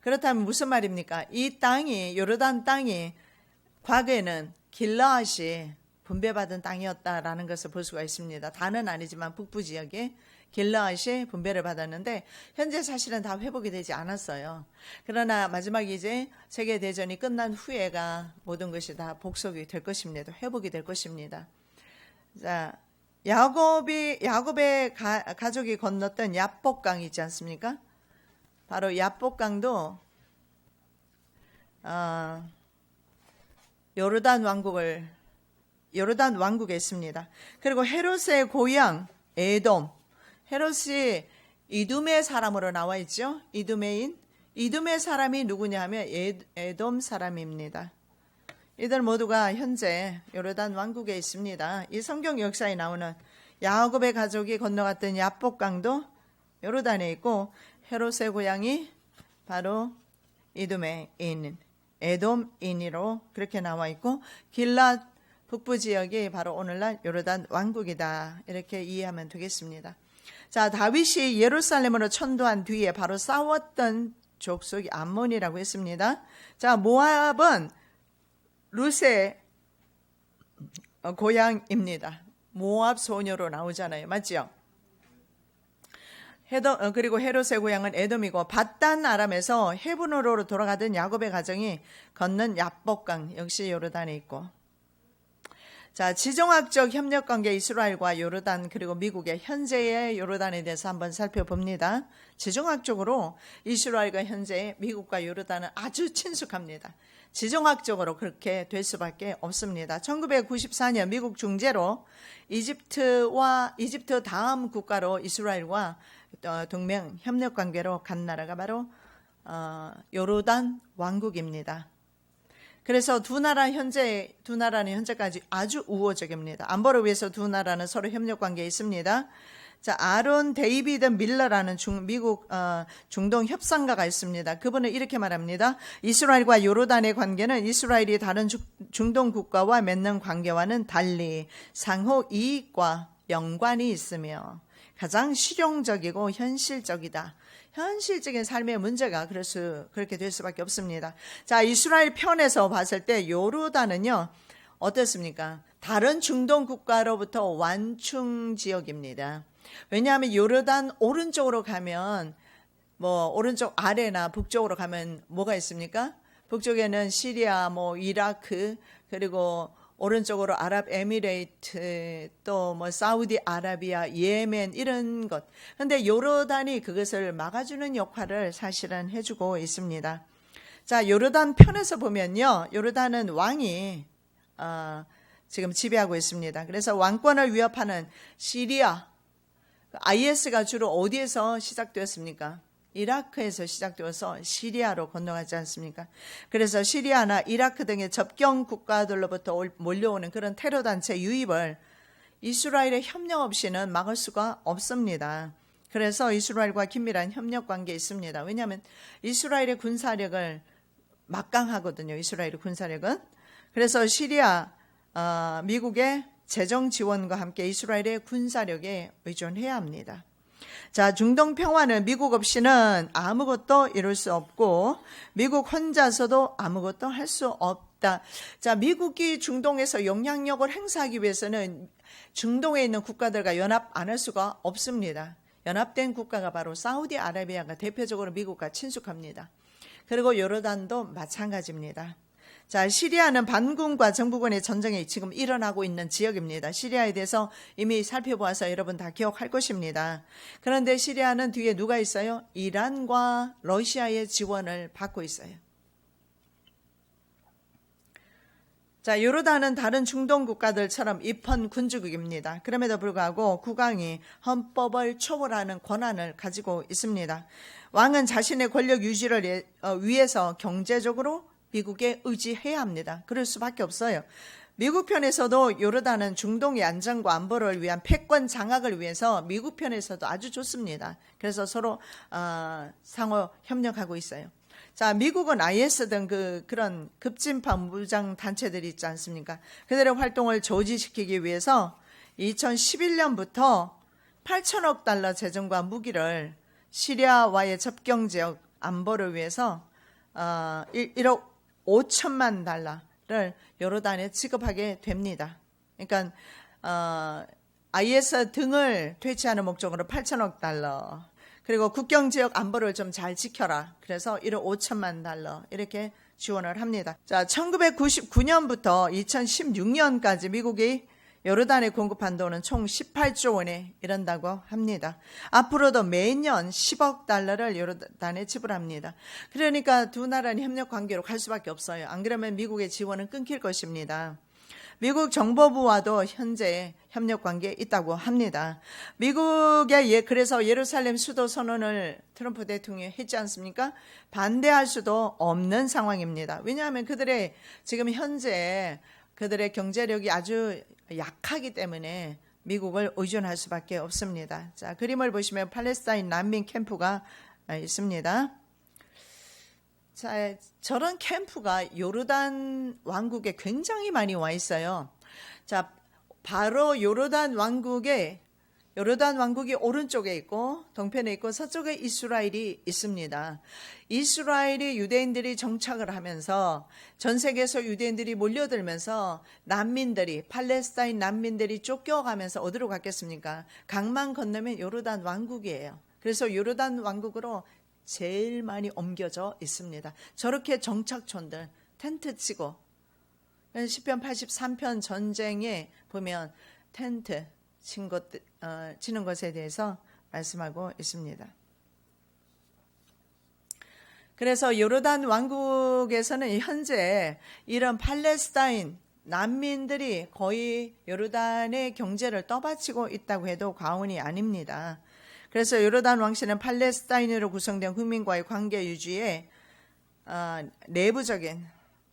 그렇다면 무슨 말입니까? 이 땅이, 요르단 땅이 과거에는 길라앗이 분배받은 땅이었다라는 것을 볼 수가 있습니다. 다는 아니지만 북부 지역에 길라앗이 분배를 받았는데 현재 사실은 다 회복이 되지 않았어요. 그러나 마지막에 이제 세계대전이 끝난 후에가 모든 것이 다 복속이 될 것입니다. 회복이 될 것입니다. 자, 야곱의 가족이 건넜던 야복강이 있지 않습니까? 바로 야복강도 요르단 왕국에 있습니다. 그리고 헤롯의 고향 에돔, 헤롯이 이둠의 사람으로 나와 있죠. 이둠의 사람이 누구냐 하면 에돔 사람입니다. 이들 모두가 현재 요르단 왕국에 있습니다. 이 성경 역사에 나오는 야곱의 가족이 건너갔던 야복강도 요르단에 있고 헤롯의 고향이 바로 이둠에 있는 에돔인으로 그렇게 나와 있고 길랏 북부 지역이 바로 오늘날 요르단 왕국이다. 이렇게 이해하면 되겠습니다. 자, 다윗이 예루살렘으로 천도한 뒤에 바로 싸웠던 족속이 암몬이라고 했습니다. 자, 모압은 룻의 고향입니다. 모압 소녀로 나오잖아요. 맞죠? 그리고 헤롯의 고향은 에돔이고 밧단 아람에서 헤브론으로 돌아가던 야곱의 가정이 건넌 야복강 역시 요르단에 있고, 자, 지정학적 협력관계 이스라엘과 요르단 그리고 미국의 현재의 요르단에 대해서 한번 살펴봅니다. 지정학적으로 이스라엘과 현재 미국과 요르단은 아주 친숙합니다. 지정학적으로 그렇게 될 수밖에 없습니다. 1994년 미국 중재로 이집트 다음 국가로 이스라엘과 동맹 협력 관계로 간 나라가 바로 요르단 왕국입니다. 그래서 두 나라는 현재까지 아주 우호적입니다. 안보를 위해서 두 나라는 서로 협력 관계에 있습니다. 자, 아론 데이비드 밀러라는 미국 중동 협상가가 있습니다. 그분은 이렇게 말합니다. 이스라엘과 요르단의 관계는 이스라엘이 다른 중동 국가와 맺는 관계와는 달리 상호 이익과 연관이 있으며 가장 실용적이고 현실적이다. 현실적인 삶의 문제가 그렇게 될 수밖에 없습니다. 자, 이스라엘 편에서 봤을 때 요르단은요, 어떻습니까? 다른 중동 국가로부터 완충 지역입니다. 왜냐하면 요르단 오른쪽으로 가면 오른쪽 아래나 북쪽으로 가면 뭐가 있습니까? 북쪽에는 시리아, 이라크, 그리고 오른쪽으로 아랍에미레이트, 또 사우디아라비아, 예멘 이런 것. 그런데 요르단이 그것을 막아주는 역할을 사실은 해주고 있습니다. 자, 요르단 편에서 보면요, 요르단은 왕이 지금 지배하고 있습니다. 그래서 왕권을 위협하는 시리아, IS가 주로 어디에서 시작되었습니까? 이라크에서 시작되어서 시리아로 건너가지 않습니까? 그래서 시리아나 이라크 등의 접경 국가들로부터 몰려오는 그런 테러 단체 유입을 이스라엘의 협력 없이는 막을 수가 없습니다. 그래서 이스라엘과 긴밀한 협력 관계에 있습니다. 왜냐하면 이스라엘의 군사력을 막강하거든요. 이스라엘의 군사력은. 그래서 시리아, 미국의 재정 지원과 함께 이스라엘의 군사력에 의존해야 합니다. 자, 중동 평화는 미국 없이는 아무것도 이룰 수 없고 미국 혼자서도 아무것도 할 수 없다. 자, 미국이 중동에서 영향력을 행사하기 위해서는 중동에 있는 국가들과 연합 안 할 수가 없습니다. 연합된 국가가 바로 사우디아라비아가 대표적으로 미국과 친숙합니다. 그리고 요르단도 마찬가지입니다. 자, 시리아는 반군과 정부군의 전쟁이 지금 일어나고 있는 지역입니다. 시리아에 대해서 이미 살펴보아서 여러분 다 기억할 것입니다. 그런데 시리아는 뒤에 누가 있어요? 이란과 러시아의 지원을 받고 있어요. 자, 요르단은 다른 중동 국가들처럼 입헌 군주국입니다. 그럼에도 불구하고 국왕이 헌법을 초월하는 권한을 가지고 있습니다. 왕은 자신의 권력 유지를 위해서 경제적으로 미국에 의지해야 합니다. 그럴 수밖에 없어요. 미국 편에서도 요르단은 중동의 안정과 안보를 위한 패권 장악을 위해서 미국 편에서도 아주 좋습니다. 그래서 서로 상호 협력하고 있어요. 자, 미국은 IS 등 그런 급진파 무장 단체들이 있지 않습니까? 그들의 활동을 저지시키기 위해서 2011년부터 8천억 달러 재정과 무기를 시리아와의 접경 지역 안보를 위해서 1억 5천만 달러를 요르단에 지급하게 됩니다. 그러니까 IS 등을 퇴치하는 목적으로 8천억 달러, 그리고 국경지역 안보를 좀 잘 지켜라, 그래서 1억 5천만 달러 이렇게 지원을 합니다. 자, 1999년부터 2016년까지 미국이 요르단에 공급한 돈은 총 18조 원에 이른다고 합니다. 앞으로도 매년 10억 달러를 요르단에 지불합니다. 그러니까 두 나라는 협력 관계로 갈 수밖에 없어요. 안 그러면 미국의 지원은 끊길 것입니다. 미국 정보부와도 현재 협력 관계에 있다고 합니다. 미국의 그래서 예루살렘 수도 선언을 트럼프 대통령이 했지 않습니까? 반대할 수도 없는 상황입니다. 왜냐하면 그들의 지금 현재 그들의 경제력이 아주 약하기 때문에 미국을 의존할 수밖에 없습니다. 자, 그림을 보시면 팔레스타인 난민 캠프가 있습니다. 자, 저런 캠프가 요르단 왕국에 굉장히 많이 와 있어요. 자, 바로 요르단 왕국이 오른쪽에 있고 동편에 있고 서쪽에 이스라엘이 있습니다. 이스라엘이 유대인들이 정착을 하면서 전 세계에서 유대인들이 몰려들면서 팔레스타인 난민들이 쫓겨가면서 어디로 갔겠습니까? 강만 건너면 요르단 왕국이에요. 그래서 요르단 왕국으로 제일 많이 옮겨져 있습니다. 저렇게 정착촌들 텐트 치고, 시편 83편 전쟁에 보면 텐트 치는 것에 대해서 말씀하고 있습니다. 그래서 요르단 왕국에서는 현재 이런 팔레스타인 난민들이 거의 요르단의 경제를 떠받치고 있다고 해도 과언이 아닙니다. 그래서 요르단 왕실은 팔레스타인으로 구성된 국민과의 관계 유지에 내부적인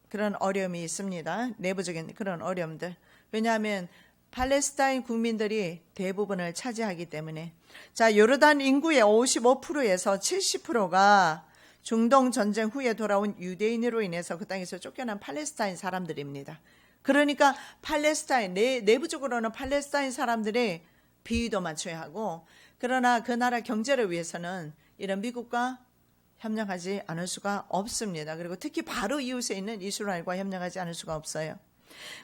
그런 어려움이 있습니다. 내부적인 그런 어려움들. 왜냐하면 팔레스타인 국민들이 대부분을 차지하기 때문에. 자, 요르단 인구의 55%에서 70%가 중동 전쟁 후에 돌아온 유대인으로 인해서 그 땅에서 쫓겨난 팔레스타인 사람들입니다. 그러니까 내부적으로는 팔레스타인 사람들의 비위도 맞춰야 하고, 그러나 그 나라 경제를 위해서는 이런 미국과 협력하지 않을 수가 없습니다. 그리고 특히 바로 이웃에 있는 이스라엘과 협력하지 않을 수가 없어요.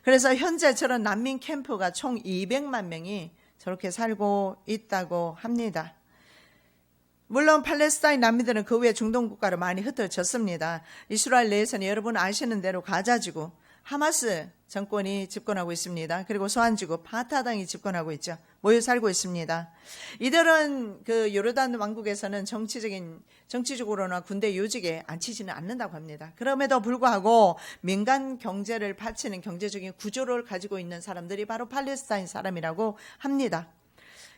그래서 현재 저런 난민 캠프가 총 200만 명이 저렇게 살고 있다고 합니다. 물론 팔레스타인 난민들은 그 후에 중동 국가로 많이 흩어졌습니다. 이스라엘 내에서는 여러분 아시는 대로 가자지구 하마스 정권이 집권하고 있습니다. 그리고 소환지구 파타당이 집권하고 있죠. 모여 살고 있습니다. 이들은 그 요르단 왕국에서는 정치적으로나 군대 요직에 앉히지는 않는다고 합니다. 그럼에도 불구하고 민간 경제를 바치는 경제적인 구조를 가지고 있는 사람들이 바로 팔레스타인 사람이라고 합니다.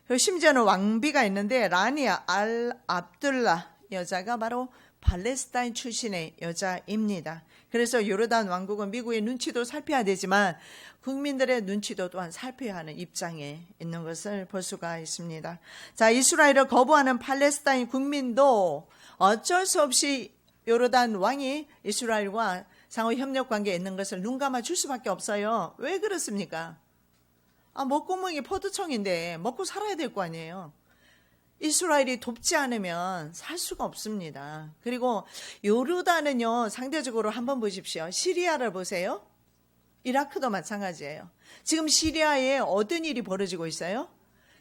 그리고 심지어는 왕비가 있는데 라니아 알 압둘라 여자가 바로 팔레스타인 출신의 여자입니다. 그래서 요르단 왕국은 미국의 눈치도 살펴야 되지만 국민들의 눈치도 또한 살펴야 하는 입장에 있는 것을 볼 수가 있습니다. 자, 이스라엘을 거부하는 팔레스타인 국민도 어쩔 수 없이 요르단 왕이 이스라엘과 상호 협력 관계에 있는 것을 눈 감아 줄 수밖에 없어요. 왜 그렇습니까? 먹구멍이 포도청인데 먹고 살아야 될 거 아니에요. 이스라엘이 돕지 않으면 살 수가 없습니다. 그리고 요르단은요, 상대적으로 한번 보십시오. 시리아를 보세요. 이라크도 마찬가지예요. 지금 시리아에 어떤 일이 벌어지고 있어요?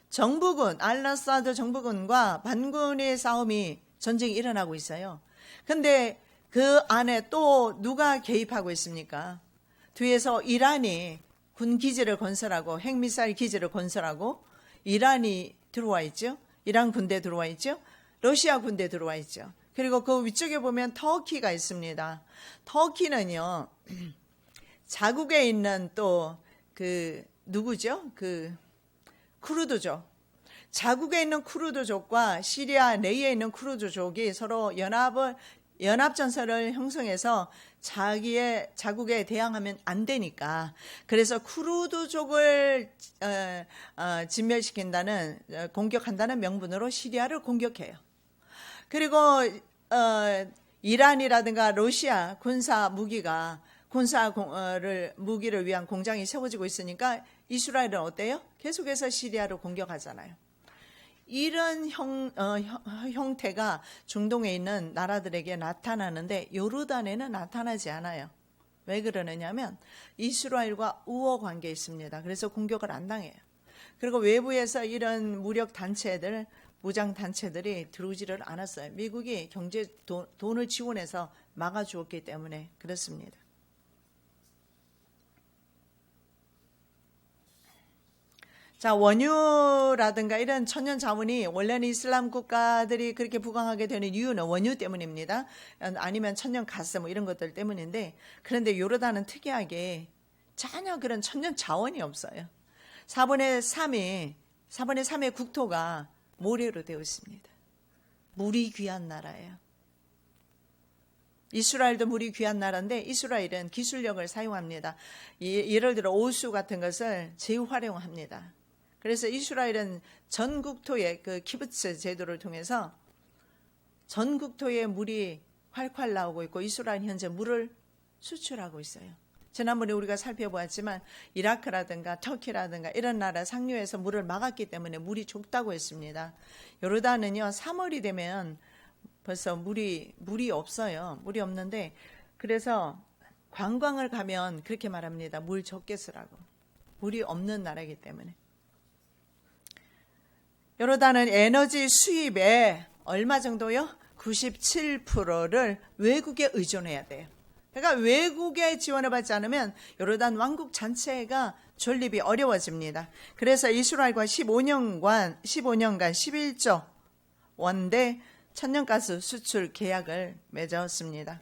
정부군, 알라사드 정부군과 반군의 전쟁이 일어나고 있어요. 근데 그 안에 또 누가 개입하고 있습니까? 뒤에서 이란이 군 기지를 건설하고 핵미사일 기지를 건설하고 이란이 들어와 있죠. 이란 군대 들어와 있죠. 러시아 군대 들어와 있죠. 그리고 그 위쪽에 보면 터키가 있습니다. 터키는요, 자국에 있는 또 누구죠? 쿠르드족. 자국에 있는 쿠르드족과 시리아 내에 있는 쿠르드족이 서로 연합을 연합전선을 형성해서 자국에 대항하면 안 되니까, 그래서 쿠르드족을 진멸시킨다는, 공격한다는 명분으로 시리아를 공격해요. 그리고 이란이라든가 러시아 무기를 위한 공장이 세워지고 있으니까 이스라엘은 어때요? 계속해서 시리아를 공격하잖아요. 이런 형태가 중동에 있는 나라들에게 나타나는데 요르단에는 나타나지 않아요. 왜 그러느냐면 이스라엘과 우호 관계에 있습니다. 그래서 공격을 안 당해요. 그리고 외부에서 이런 무장 단체들이 들어오지를 않았어요. 미국이 돈을 지원해서 막아주었기 때문에 그렇습니다. 자, 원유라든가 이런 천연 자원이 원래는 이슬람 국가들이 그렇게 부강하게 되는 이유는 원유 때문입니다. 아니면 천연 가스 이런 것들 때문인데, 그런데 요르단은 특이하게 전혀 그런 천연 자원이 없어요. 4분의 3의 국토가 모래로 되어 있습니다. 물이 귀한 나라예요. 이스라엘도 물이 귀한 나라인데 이스라엘은 기술력을 사용합니다. 예를 들어 오수 같은 것을 재활용합니다. 그래서 이스라엘은 전 국토의 그 키부츠 제도를 통해서 전 국토에 물이 활활 나오고 있고, 이스라엘은 현재 물을 수출하고 있어요. 지난번에 우리가 살펴보았지만 이라크라든가 터키라든가 이런 나라 상류에서 물을 막았기 때문에 물이 좁다고 했습니다. 요르단은요, 3월이 되면 벌써 물이 없어요. 물이 없는데, 그래서 관광을 가면 그렇게 말합니다. 물 적게 쓰라고. 물이 없는 나라이기 때문에. 요르단은 에너지 수입의 얼마 정도요? 97%를 외국에 의존해야 돼요. 그러니까 외국의 지원을 받지 않으면 요르단 왕국 전체가 존립이 어려워집니다. 그래서 이스라엘과 15년간 11조 원대 천연가스 수출 계약을 맺었습니다.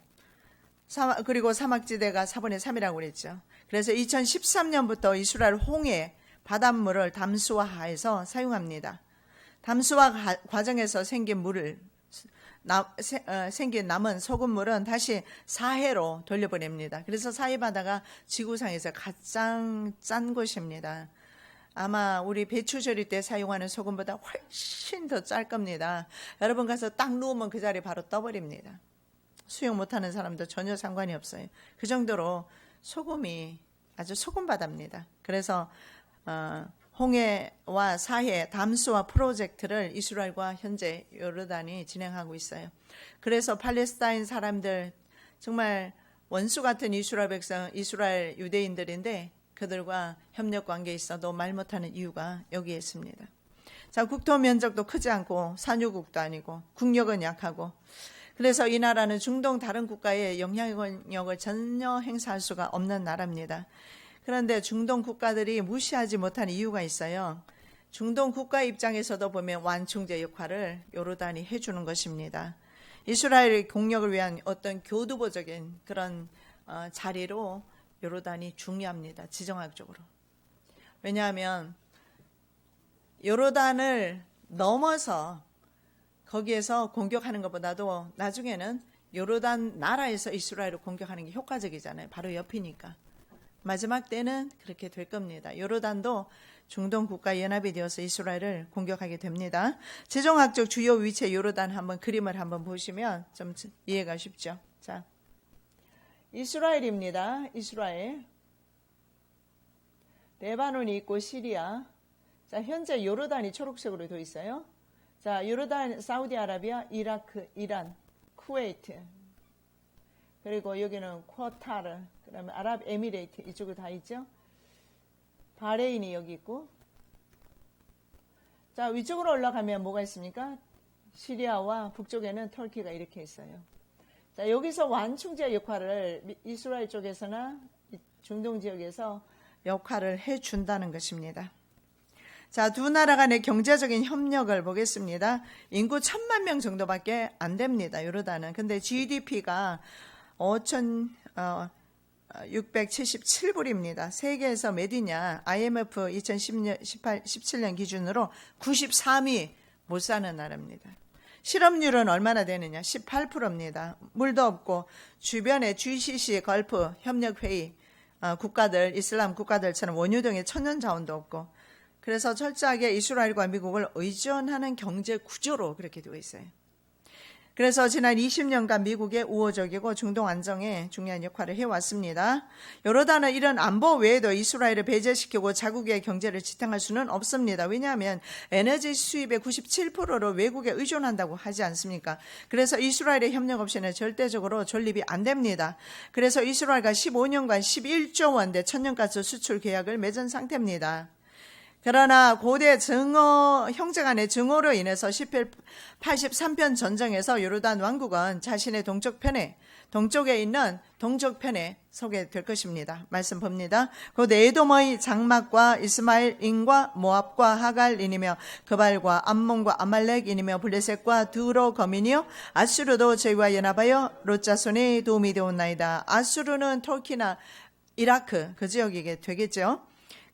그리고 사막지대가 4분의 3이라고 그랬죠. 그래서 2013년부터 이스라엘 홍해 바닷물을 담수화해서 사용합니다. 담수화 과정에서 생긴 남은 소금물은 다시 사해로 돌려보냅니다. 그래서 사해바다가 지구상에서 가장 짠 곳입니다. 아마 우리 배추 절일 때 사용하는 소금보다 훨씬 더 짤 겁니다. 여러분 가서 딱 누우면 그 자리 바로 떠버립니다. 수영 못하는 사람도 전혀 상관이 없어요. 그 정도로 소금이 아주 소금바다입니다. 그래서 홍해와 사해 담수화 프로젝트를 이스라엘과 현재 요르단이 진행하고 있어요. 그래서 팔레스타인 사람들, 정말 원수 같은 이스라엘 백성, 이스라엘 유대인들인데 그들과 협력 관계에 있어도 말 못하는 이유가 여기에 있습니다. 자, 국토 면적도 크지 않고 산유국도 아니고 국력은 약하고, 그래서 이 나라는 중동 다른 국가에 영향력을 전혀 행사할 수가 없는 나라입니다. 그런데 중동 국가들이 무시하지 못하는 이유가 있어요. 중동 국가 입장에서도 보면 완충제 역할을 요르단이 해주는 것입니다. 이스라엘의 공력을 위한 어떤 교두보적인 그런 자리로 요르단이 중요합니다. 지정학적으로. 왜냐하면 요르단을 넘어서 거기에서 공격하는 것보다도 나중에는 요르단 나라에서 이스라엘을 공격하는 게 효과적이잖아요. 바로 옆이니까. 마지막 때는 그렇게 될 겁니다. 요르단도 중동 국가 연합이 되어서 이스라엘을 공격하게 됩니다. 지정학적 주요 위치의 요르단 한번 그림을 한번 보시면 좀 이해가 쉽죠. 자, 이스라엘입니다. 이스라엘. 레바논이 있고 시리아. 자, 현재 요르단이 초록색으로 되어 있어요. 자, 요르단, 사우디아라비아, 이라크, 이란, 쿠웨이트. 그리고 여기는 쿼타르, 그다음에 아랍에미레이트 이쪽에 다 있죠. 바레인이 여기 있고. 자, 위쪽으로 올라가면 뭐가 있습니까? 시리아와 북쪽에는 터키가 이렇게 있어요. 자, 여기서 완충제 역할을 이스라엘 쪽에서나 중동 지역에서 역할을 해준다는 것입니다. 자, 두 나라 간의 경제적인 협력을 보겠습니다. 인구 1,000만 명 정도밖에 안 됩니다. 요르단은. 근데 GDP가 5,677불입니다. 세계에서 몇이냐? IMF 2017년 기준으로 93위 못 사는 나라입니다. 실업률은 얼마나 되느냐? 18%입니다. 물도 없고 주변에 GCC, 걸프 협력회의 국가들, 이슬람 국가들처럼 원유 등의 천연 자원도 없고, 그래서 철저하게 이스라엘과 미국을 의존하는 경제 구조로 그렇게 되어 있어요. 그래서 지난 20년간 미국의 우호적이고 중동 안정에 중요한 역할을 해왔습니다. 요르단은 이런 안보 외에도 이스라엘을 배제시키고 자국의 경제를 지탱할 수는 없습니다. 왜냐하면 에너지 수입의 97%를 외국에 의존한다고 하지 않습니까? 그래서 이스라엘의 협력 없이는 절대적으로 존립이 안 됩니다. 그래서 이스라엘과 15년간 11조 원대 천연가스 수출 계약을 맺은 상태입니다. 그러나 고대 증오, 형제 간의 증오로 인해서 83편 전쟁에서 요르단 왕국은 자신의 동쪽에 있는 동쪽편에 서게 될 것입니다. 말씀 봅니다. 곧 에돔의 장막과 이스마엘인과 모압과 하갈인이며 그발과 암몬과 아말렉인이며 블레셋과 두로 거민이요 아수르도 저희와 연합하여 롯자손에 도움이 되었나이다. 아수르는 터키나 이라크 그 지역이게 되겠죠.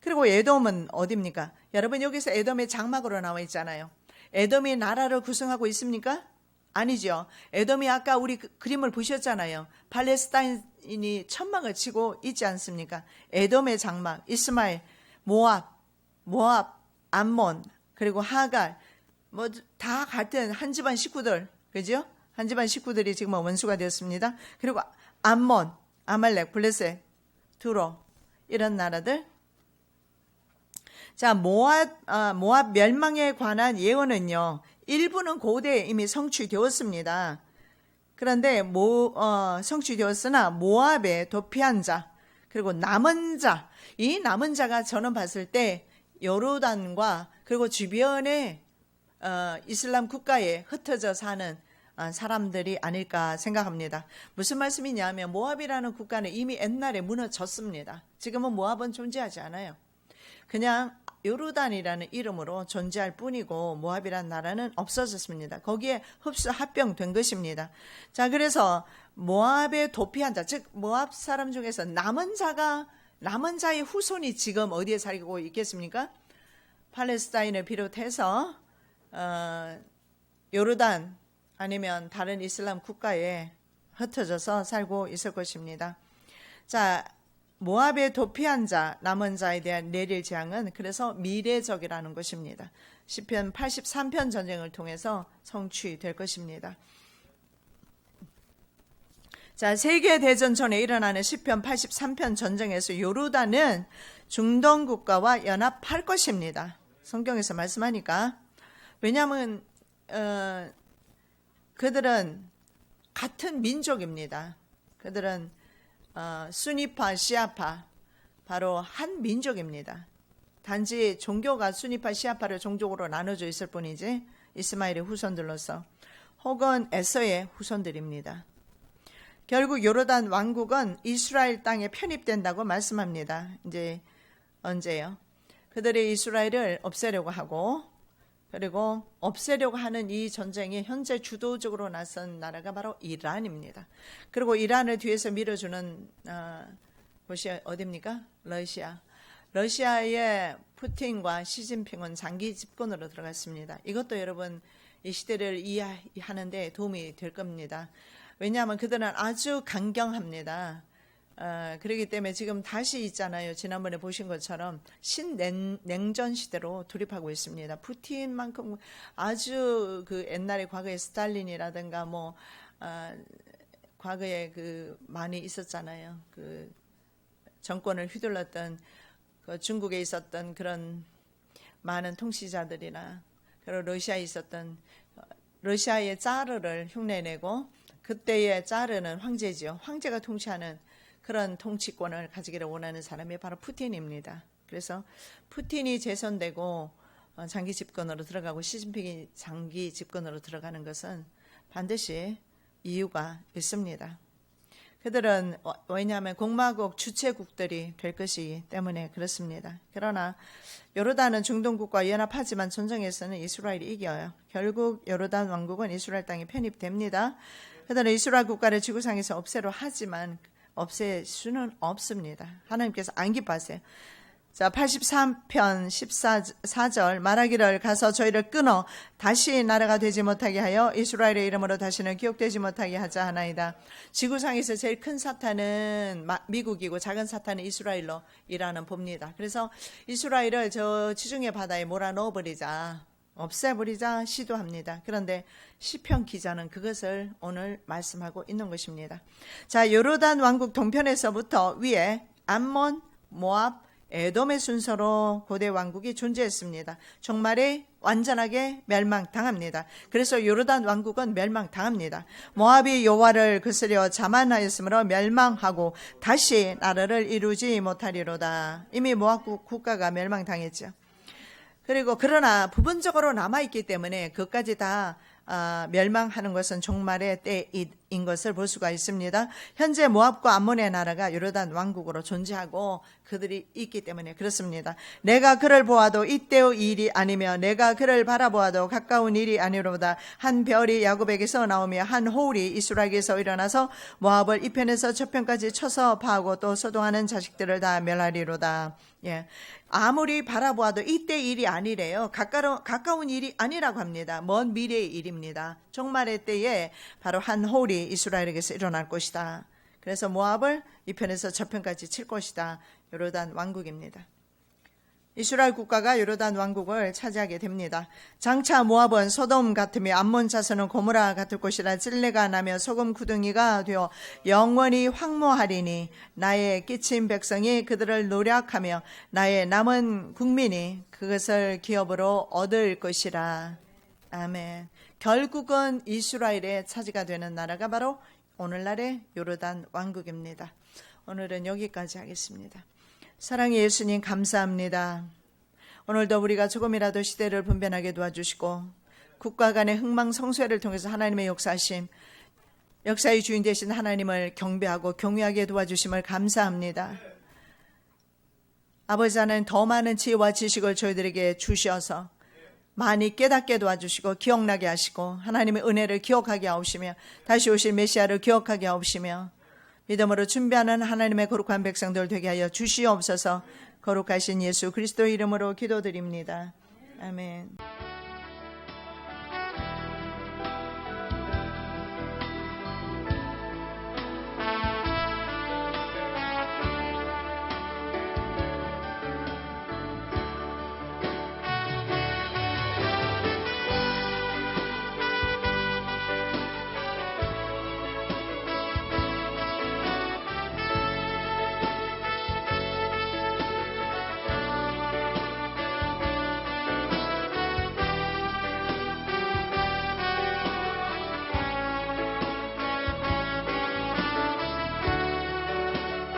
그리고 에돔은 어디입니까? 여러분 여기서 에돔의 장막으로 나와 있잖아요. 에돔이 나라를 구성하고 있습니까? 아니죠. 에돔이 아까 우리 그림을 보셨잖아요. 팔레스타인이 천막을 치고 있지 않습니까? 에돔의 장막, 이스마엘, 모압, 암몬, 그리고 하갈, 뭐 다 같은 한 집안 식구들, 그죠? 한 집안 식구들이 지금 원수가 되었습니다. 그리고 암몬, 아말렉, 블레셋, 두로 이런 나라들. 자, 모압 멸망에 관한 예언은요, 일부는 고대에 이미 성취되었습니다. 그런데 성취되었으나 모압에 도피한 자, 그리고 남은 자, 이 남은 자가 저는 봤을 때 요르단과 그리고 주변의 이슬람 국가에 흩어져 사는 사람들이 아닐까 생각합니다. 무슨 말씀이냐면 모압이라는 국가는 이미 옛날에 무너졌습니다. 지금은 모압은 존재하지 않아요. 그냥 요르단이라는 이름으로 존재할 뿐이고 모압이라는 나라는 없어졌습니다. 거기에 합병된 것입니다. 자, 그래서 모압에 도피한 자, 즉 모압 사람 중에서 남은 자의 후손이 지금 어디에 살고 있겠습니까? 팔레스타인을 비롯해서 요르단 아니면 다른 이슬람 국가에 흩어져서 살고 있을 것입니다. 자, 모압에 도피한 자, 남은 자에 대한 내릴 재앙은 그래서 미래적이라는 것입니다. 시편 83편 전쟁을 통해서 성취될 것입니다. 자, 세계대전 전에 일어나는 시편 83편 전쟁에서 요르단은 중동 국가와 연합할 것입니다. 성경에서 말씀하니까. 왜냐하면 그들은 같은 민족입니다. 그들은 수니파, 시아파, 바로 한 민족입니다. 단지 종교가 수니파, 시아파를 종족으로 나눠져 있을 뿐이지 이스마엘의 후손들로서 혹은 에서의 후손들입니다. 결국 요르단 왕국은 이스라엘 땅에 편입된다고 말씀합니다. 이제 언제요? 그들이 이스라엘을 없애려고 하고, 그리고 없애려고 하는 이 전쟁이 현재 주도적으로 나선 나라가 바로 이란입니다. 그리고 이란을 뒤에서 밀어주는 곳이 어디입니까? 러시아. 러시아의 푸틴과 시진핑은 장기 집권으로 들어갔습니다. 이것도 여러분 이 시대를 이해하는 데 도움이 될 겁니다. 왜냐하면 그들은 아주 강경합니다. 그렇기 때문에 지금 다시 있잖아요. 지난번에 보신 것처럼 신냉전 시대로 돌입하고 있습니다. 푸틴만큼 아주 그 옛날에 과거에 스탈린이라든가 과거에 그 많이 있었잖아요. 그 정권을 휘둘렀던 그 중국에 있었던 그런 많은 통치자들이나 그리고 러시아에 있었던 러시아의 짜르를 흉내내고 그때의 짜르는 황제지요. 황제가 통치하는 그런 통치권을 가지기를 원하는 사람이 바로 푸틴입니다. 그래서 푸틴이 재선되고 장기 집권으로 들어가고 시진핑이 장기 집권으로 들어가는 것은 반드시 이유가 있습니다. 그들은 왜냐하면 공화국 주체국들이 될 것이기 때문에 그렇습니다. 그러나 요르단은 중동국과 연합하지만 전쟁에서는 이스라엘이 이겨요. 결국 요르단 왕국은 이스라엘 땅에 편입됩니다. 그들은 이스라엘 국가를 지구상에서 없애려 하지만 없앨 수는 없습니다. 하나님께서 안 기뻐하세요. 자, 83편 14절 말하기를 가서 저희를 끊어 다시 나라가 되지 못하게 하여 이스라엘의 이름으로 다시는 기억되지 못하게 하자 하나이다. 지구상에서 제일 큰 사탄은 미국이고 작은 사탄은 이스라엘로 이라는 봅니다. 그래서 이스라엘을 저 지중해 바다에 몰아넣어버리자, 없애버리자 시도합니다. 그런데 시편 기자는 그것을 오늘 말씀하고 있는 것입니다. 자, 요르단 왕국 동편에서부터 위에 암몬, 모압, 에돔의 순서로 고대 왕국이 존재했습니다. 종말에 완전하게 멸망당합니다. 그래서 요르단 왕국은 멸망당합니다. 모압이 여호와를 거스려 자만하였으므로 멸망하고 다시 나라를 이루지 못하리로다. 이미 모압 국가가 멸망당했죠. 그리고 그러나 부분적으로 남아있기 때문에 그것까지 다 멸망하는 것은 종말의 때인 것을 볼 수가 있습니다. 현재 모압과 암몬의 나라가 요르단 왕국으로 존재하고 그들이 있기 때문에 그렇습니다. 내가 그를 보아도 이때의 일이 아니며 내가 그를 바라보아도 가까운 일이 아니로다. 한 별이 야곱에게서 나오며 한 호울이 이스라엘에게서 일어나서 모압을 이편에서 저편까지 쳐서 파하고 또 소동하는 자식들을 다 멸하리로다. 예, 아무리 바라보아도 이때 일이 아니래요. 가까운 일이 아니라고 합니다. 먼 미래의 일입니다. 종말의 때에 바로 한 호울이 이스라엘에게서 일어날 것이다. 그래서 모압을 이편에서 저편까지 칠 것이다. 요르단 왕국입니다. 이스라엘 국가가 요르단 왕국을 차지하게 됩니다. 장차 모압은 소돔 같으며 암몬 자손은 고모라 같을 것이라 찔레가 나며 소금 구덩이가 되어 영원히 황무하리니 나의 끼친 백성이 그들을 노력하며 나의 남은 국민이 그것을 기업으로 얻을 것이라. 아멘. 결국은 이스라엘의 차지가 되는 나라가 바로 오늘날의 요르단 왕국입니다. 오늘은 여기까지 하겠습니다. 사랑의 예수님 감사합니다. 오늘도 우리가 조금이라도 시대를 분별하게 도와주시고 국가 간의 흥망성쇠를 통해서 하나님의 역사하심, 역사의 주인 되신 하나님을 경배하고 경외하게 도와주심을 감사합니다. 아버지 하나님, 더 많은 지혜와 지식을 저희들에게 주셔서 많이 깨닫게 도와주시고 기억나게 하시고 하나님의 은혜를 기억하게 하옵시며 다시 오실 메시아를 기억하게 하옵시며 믿음으로 준비하는 하나님의 거룩한 백성들 되게 하여 주시옵소서. 거룩하신 예수 그리스도 이름으로 기도드립니다. 아멘.